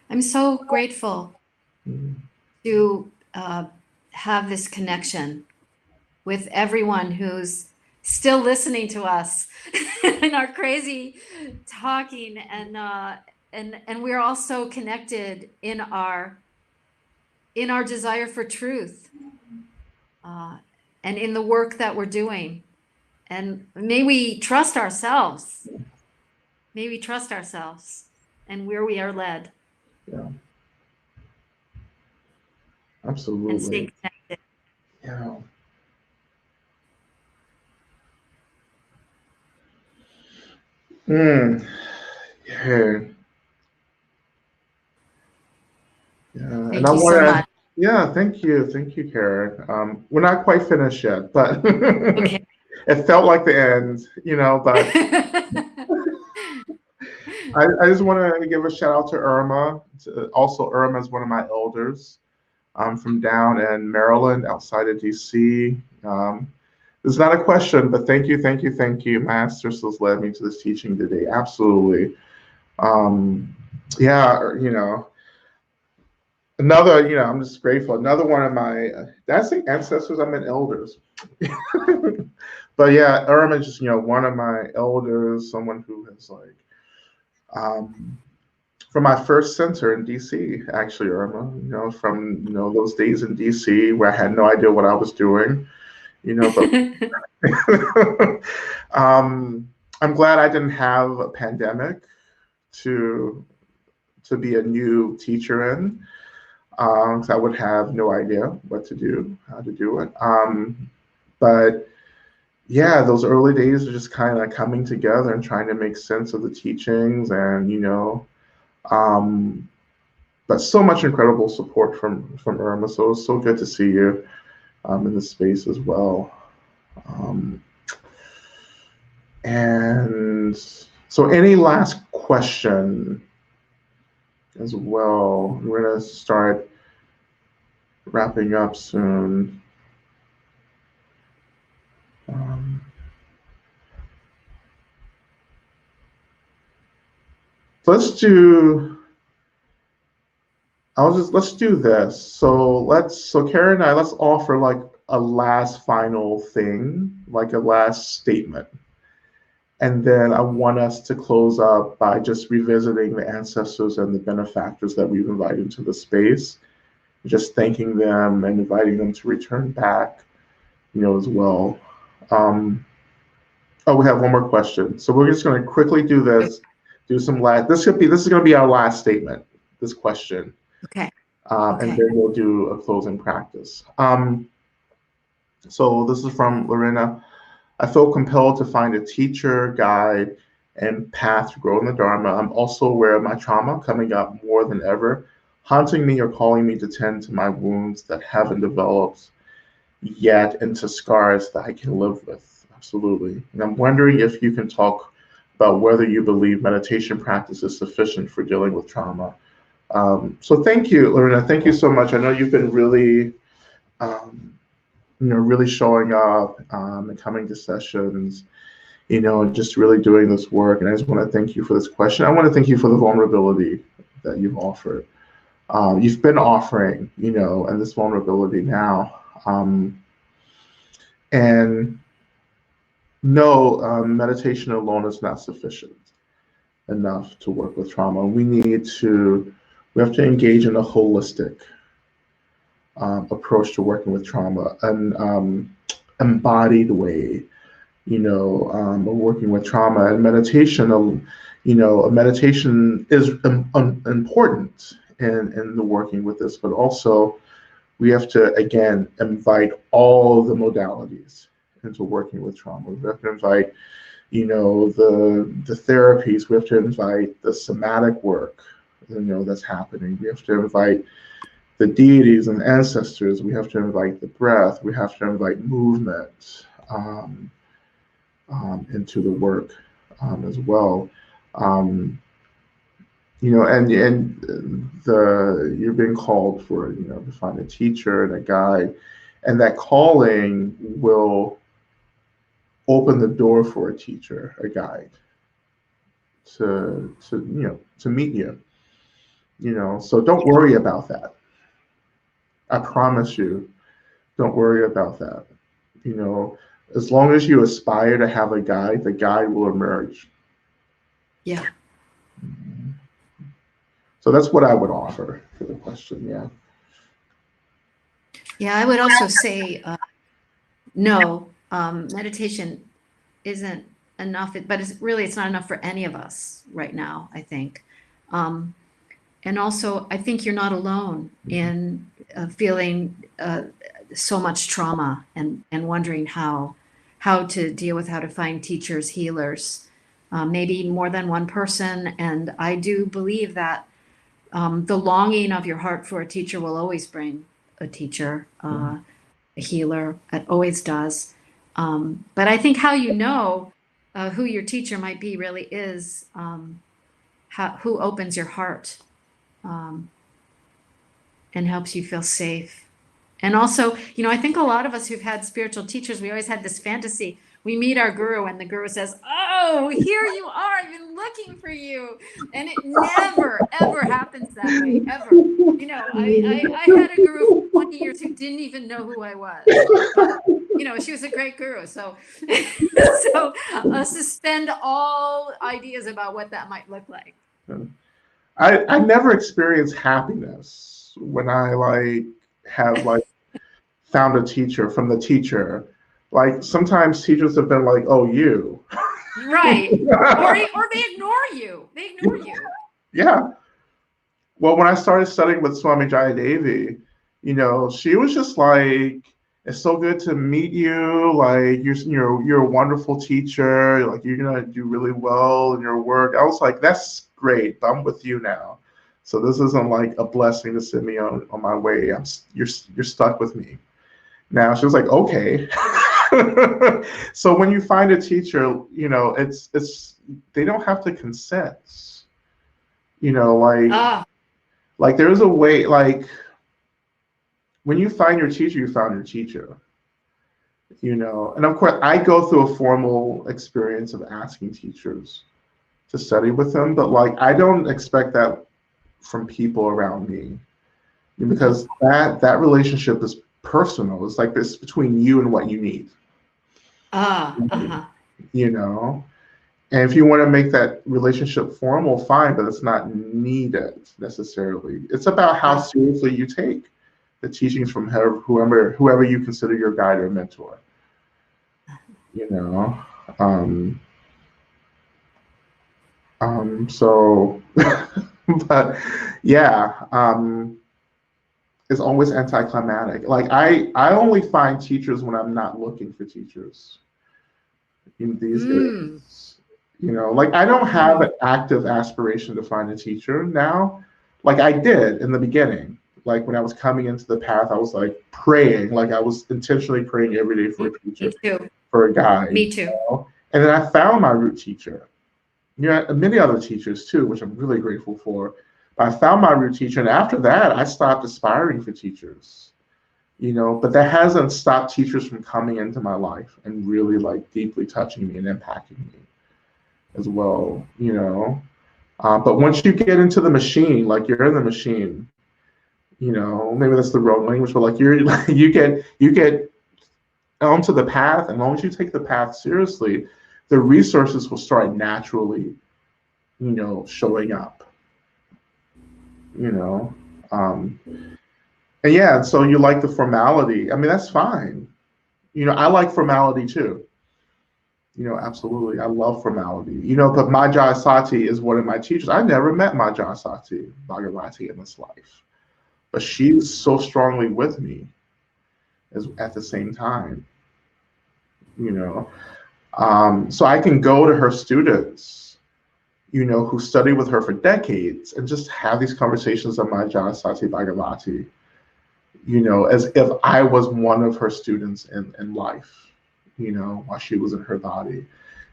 I'm so grateful Mm. to have this connection with everyone who's still listening to us and our crazy talking, and we're all so connected in our desire for truth. and in the work that we're doing. And may we trust ourselves. May we trust ourselves and where we are led. Yeah. And stay Absolutely. connected. Yeah. Mm. Yeah. Yeah. And I Thank you so want to, much. yeah, thank you, Karen. We're not quite finished yet, but Okay. it felt like the end, but I just want to give a shout out to Irma. Also, Irma is one of my elders. I'm from down in Maryland, outside of DC. It's not a question, but thank you, thank you, thank you. My ancestors led me to this teaching today. Absolutely. Um, yeah, another, I'm just grateful. Another one of my, did I say ancestors? I meant elders. But yeah, Irma is just, one of my elders, someone who has like, um, from my first center in DC, actually, Irma, from, those days in DC where I had no idea what I was doing, but I'm glad I didn't have a pandemic to be a new teacher in, because I would have no idea what to do, how to do it. But yeah, those early days are just kind of coming together and trying to make sense of the teachings, and um, but so much incredible support from Irma. So it was so good to see you in the space as well. Um, and so, any last question as well? We're gonna start wrapping up soon. Um, let's do. Let's do this. So Karen and I, let's offer like a last final thing, like a last statement. And then I want us to close up by just revisiting the ancestors and the benefactors that we've invited to the space, just thanking them and inviting them to return back, as well. Um, oh, we have one more question. So we're just going to quickly do this, do some last, this is going to be our last statement, this question. Okay. And then we'll do a closing practice. So this is from Lorena. I feel compelled to find a teacher, guide, and path to grow in the Dharma. I'm also aware of my trauma coming up more than ever, haunting me or calling me to tend to my wounds that haven't developed yet into scars that I can live with. Absolutely. And I'm wondering if you can talk about whether you believe meditation practice is sufficient for dealing with trauma. So thank you, Lorena. Thank you so much. I know you've been really, really showing up and coming to sessions, and just really doing this work. And I just want to thank you for this question. I want to thank you for the vulnerability that you've offered. You've been offering, and this vulnerability now. And no, meditation alone is not sufficient enough to work with trauma. We have to engage in a holistic approach to working with trauma, an embodied way, of working with trauma. And meditation, meditation is important in the working with this, but also we have to, again, invite all the modalities into working with trauma. We have to invite, the therapies. We have to invite the somatic work, that's happening. We have to invite the deities and ancestors. We have to invite the breath. We have to invite movement into the work as well. And you're being called for, to find a teacher and a guide, and that calling will open the door for a teacher, a guide, to meet you. So don't worry about that. I promise you, don't worry about that. As long as you aspire to have a guide, the guide will emerge. Yeah. So that's what I would offer for the question. Yeah. Yeah, I would also say no, meditation isn't enough, but it's not enough for any of us right now, I think. Um, and also, I think you're not alone in feeling so much trauma and wondering how to deal with, how to find teachers, healers, maybe more than one person. And I do believe that the longing of your heart for a teacher will always bring a teacher, a healer. It always does. But I think how you know who your teacher might be really is who opens your heart um, and helps you feel safe. And also, I think a lot of us who've had spiritual teachers, we always had this fantasy. We meet our guru, and the guru says, "Oh, here you are. I've been looking for you." And it never, ever happens that way, ever. I had a guru for 20 years who didn't even know who I was. But, she was a great guru. So, suspend all ideas about what that might look like. I never experienced happiness when I have found a teacher from the teacher. Like sometimes teachers have been like, "Oh, you." Right. Or they ignore you. They ignore you. Yeah. Well, when I started studying with Swami Jayadevi, she was just like, "It's so good to meet you. Like you're a wonderful teacher. Like you're gonna do really well in your work." I was like, "That's great. I'm with you now. So this isn't like a blessing to send me on my way. You're stuck with me." Now she was like, "Okay." So when you find a teacher, it's they don't have to consent. Ah, Like there's a way, like when you find your teacher, you found your teacher. And of course I go through a formal experience of asking teachers to study with them, but like I don't expect that from people around me because that relationship is personal. It's like this between you and what you need. uh-huh. And if you want to make that relationship formal, fine, but it's not needed necessarily. It's about how seriously you take the teachings from whoever you consider your guide or mentor. Um, so, but yeah, it's always anticlimactic. Like I only find teachers when I'm not looking for teachers in these days. Like I don't have an active aspiration to find a teacher now. Like I did in the beginning. Like when I was coming into the path, I was like praying, like I was intentionally praying every day for a teacher, Me too. for a guide. Me too. And then I found my root teacher. Many other teachers too, which I'm really grateful for. But I found my root teacher, and after that, I stopped aspiring for teachers. But that hasn't stopped teachers from coming into my life and really like deeply touching me and impacting me as well. But once you get into the machine, like you're in the machine, maybe that's the wrong language, but like you get onto the path, and as long as you take the path seriously, the resources will start naturally, showing up. And yeah, so you like the formality. I mean, that's fine. I like formality too. Absolutely. I love formality. But Majai Sati is one of my teachers. I never met Majai Sati Bhagavati in this life, but she's so strongly with me at the same time. So I can go to her students, who study with her for decades and just have these conversations on Majai Sati Bhagavati, as if I was one of her students in life, while she was in her body.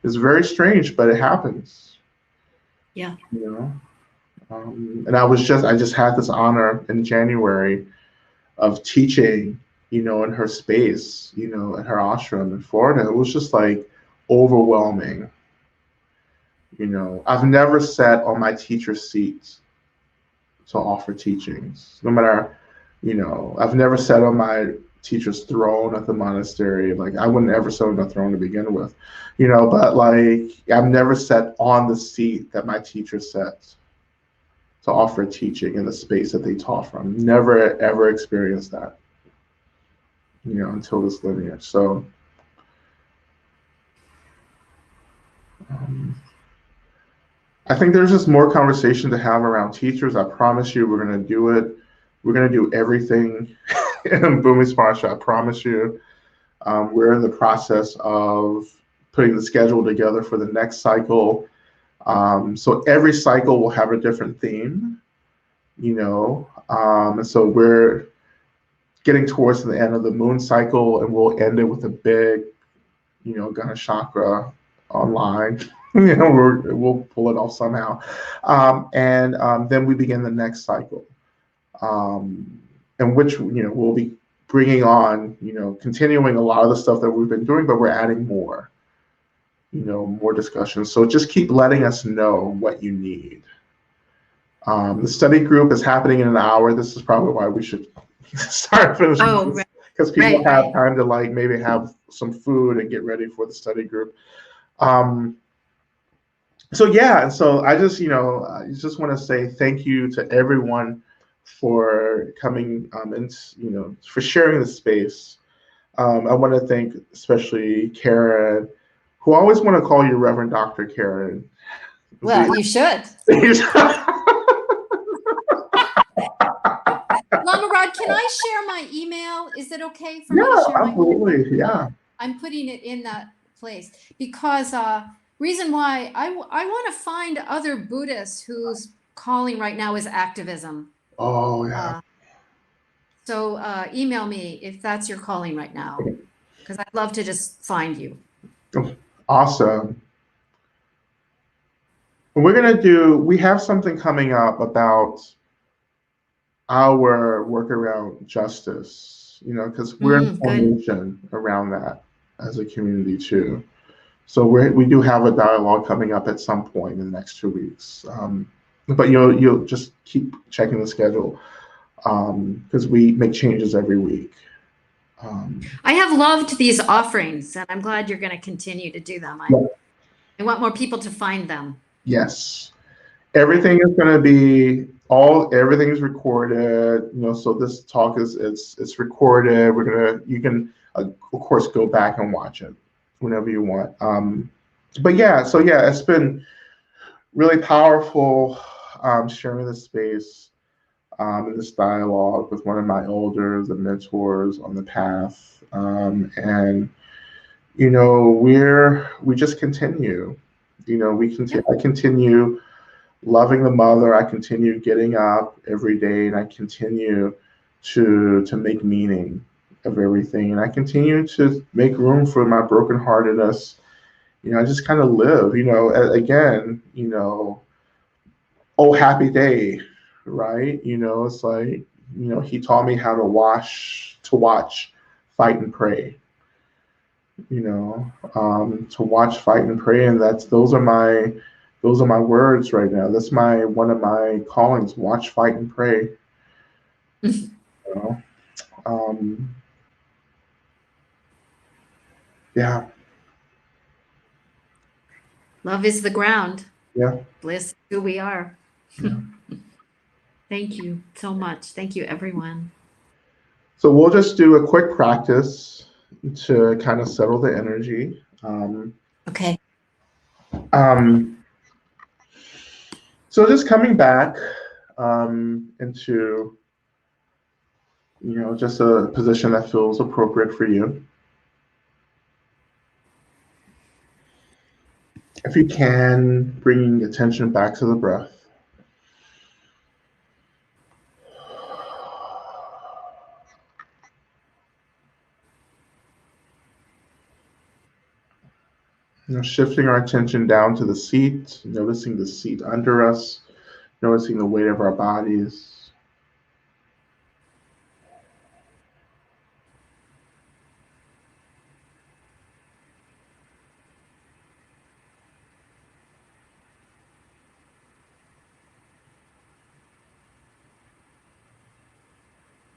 It's very strange, but it happens. Yeah. And I just had this honor in January of teaching, in her space, in her ashram in Florida. It was just like overwhelming. I've never sat on my teacher's seat to offer teachings, no matter, I've never sat on my teacher's throne at the monastery. Like I wouldn't ever sit on the throne to begin with, but like I've never sat on the seat that my teacher sat to offer teaching in the space that they taught from. Never ever experienced that. until this lineage. So um, I think there's just more conversation to have around teachers. I promise you, we're going to do it. We're going to do everything in Booming Sponsorship. I promise you. We're in the process of putting the schedule together for the next cycle. So every cycle will have a different theme, and so we're getting towards the end of the moon cycle, and we'll end it with a big, Gana chakra online. We'll pull it off somehow, and then we begin the next cycle, in which we'll be bringing on, continuing a lot of the stuff that we've been doing, but we're adding more, more discussions. So just keep letting us know what you need. The study group is happening in an hour. This is probably why we should start finishing this, because people have time to maybe have some food and get ready for the study group. So yeah, and so I just want to say thank you to everyone for coming and for sharing the space. I want to thank especially Karen, who I always want to call you Reverend Dr. Karen. Well, you should. Lama Rod, can I share my email? Is it okay for me to share my email? Absolutely, yeah. I'm putting it in that place because reason why I want to find other Buddhists whose calling right now is activism. Oh, yeah. So email me if that's your calling right now, because I'd love to just find you. Awesome. We have something coming up about our work around justice, because we're in formation around that as a community too. So we do have a dialogue coming up at some point in the next 2 weeks. But you'll just keep checking the schedule, because we make changes every week. I have loved these offerings, and I'm glad you're going to continue to do them. I want more people to find them. Yes, everything is going to be everything's recorded. So this talk it's recorded. You can of course go back and watch it whenever you want. But yeah, so yeah, it's been really powerful sharing this space in this dialogue with one of my elders and mentors on the path, and we just continue. I continue loving the mother. I continue getting up every day, and I continue to make meaning of everything, and I continue to make room for my brokenheartedness. I just kind of live. Again, oh happy day, right? It's like he taught me how to watch, fight, and pray. To watch, fight, and pray, and those are my words right now. That's one of my callings: watch, fight, and pray. Yeah. Love is the ground. Yeah. Bliss is who we are. Yeah. Thank you so much. Thank you, everyone. So we'll just do a quick practice to kind of settle the energy. Okay. So just coming back into, just a position that feels appropriate for you. If you can, bringing attention back to the breath. Shifting our attention down to the seat, noticing the seat under us, noticing the weight of our bodies.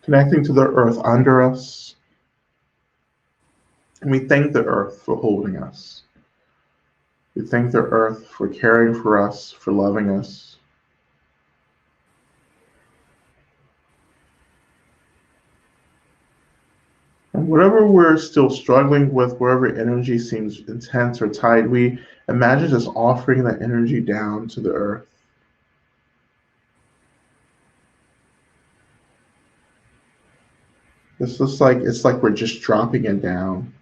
Connecting to the earth under us. And we thank the earth for holding us. We thank the earth for caring for us, for loving us. And whatever we're still struggling with, wherever energy seems intense or tight, we imagine just offering that energy down to the earth. It's like we're just dropping it down.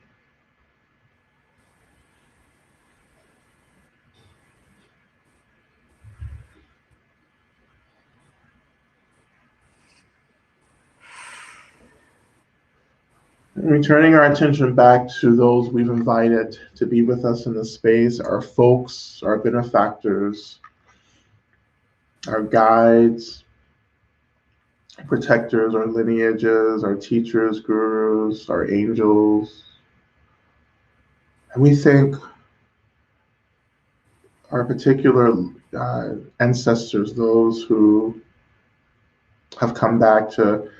Returning our attention back to those we've invited to be with us in this space, our folks, our benefactors, our guides, protectors, our lineages, our teachers, gurus, our angels. And we thank our particular ancestors, those who have come back to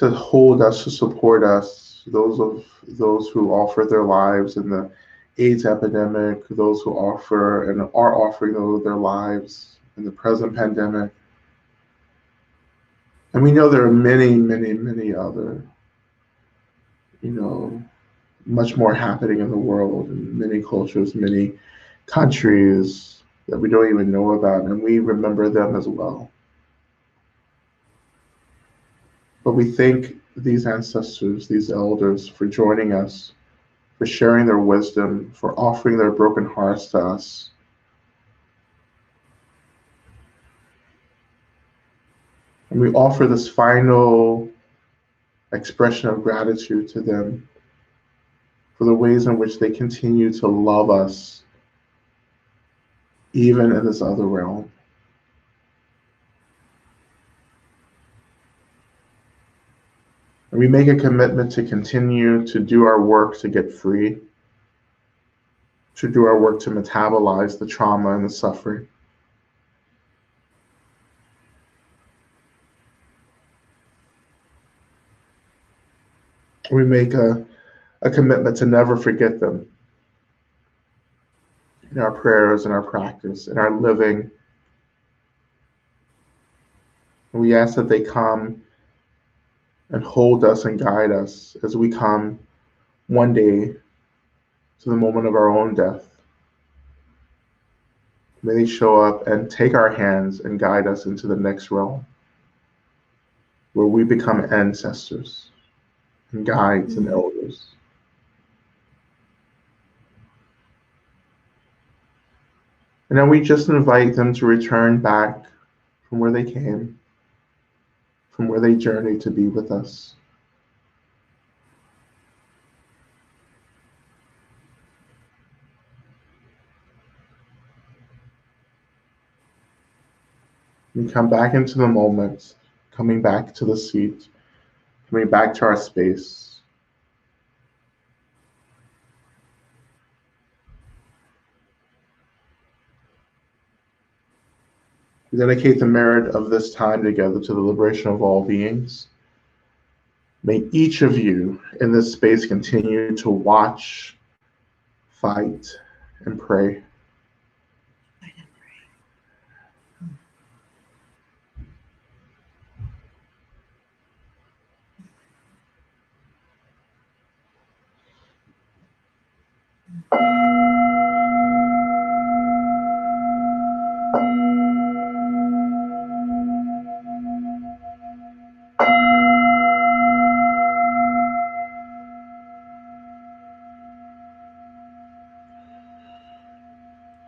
hold us, to support us, those who offer their lives in the AIDS epidemic, those who offer and are offering their lives in the present pandemic. And we know there are many, many, many other, much more happening in the world, in many cultures, many countries that we don't even know about, and we remember them as well. But we thank these ancestors, these elders, for joining us, for sharing their wisdom, for offering their broken hearts to us. And we offer this final expression of gratitude to them for the ways in which they continue to love us, even in this other realm. And we make a commitment to continue to do our work to get free, to do our work to metabolize the trauma and the suffering. We make a commitment to never forget them in our prayers, in our practice, in our living. And we ask that they come and hold us and guide us as we come one day to the moment of our own death. May they show up and take our hands and guide us into the next realm, where we become ancestors and guides and elders. And then we just invite them to return back from where they came, from where they journeyed to be with us. We come back into the moment, coming back to the seat, coming back to our space. We dedicate the merit of this time together to the liberation of all beings. May each of you in this space continue to watch, fight, and pray.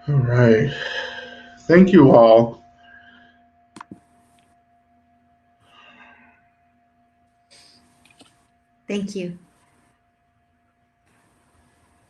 All right. Thank you all. Thank you.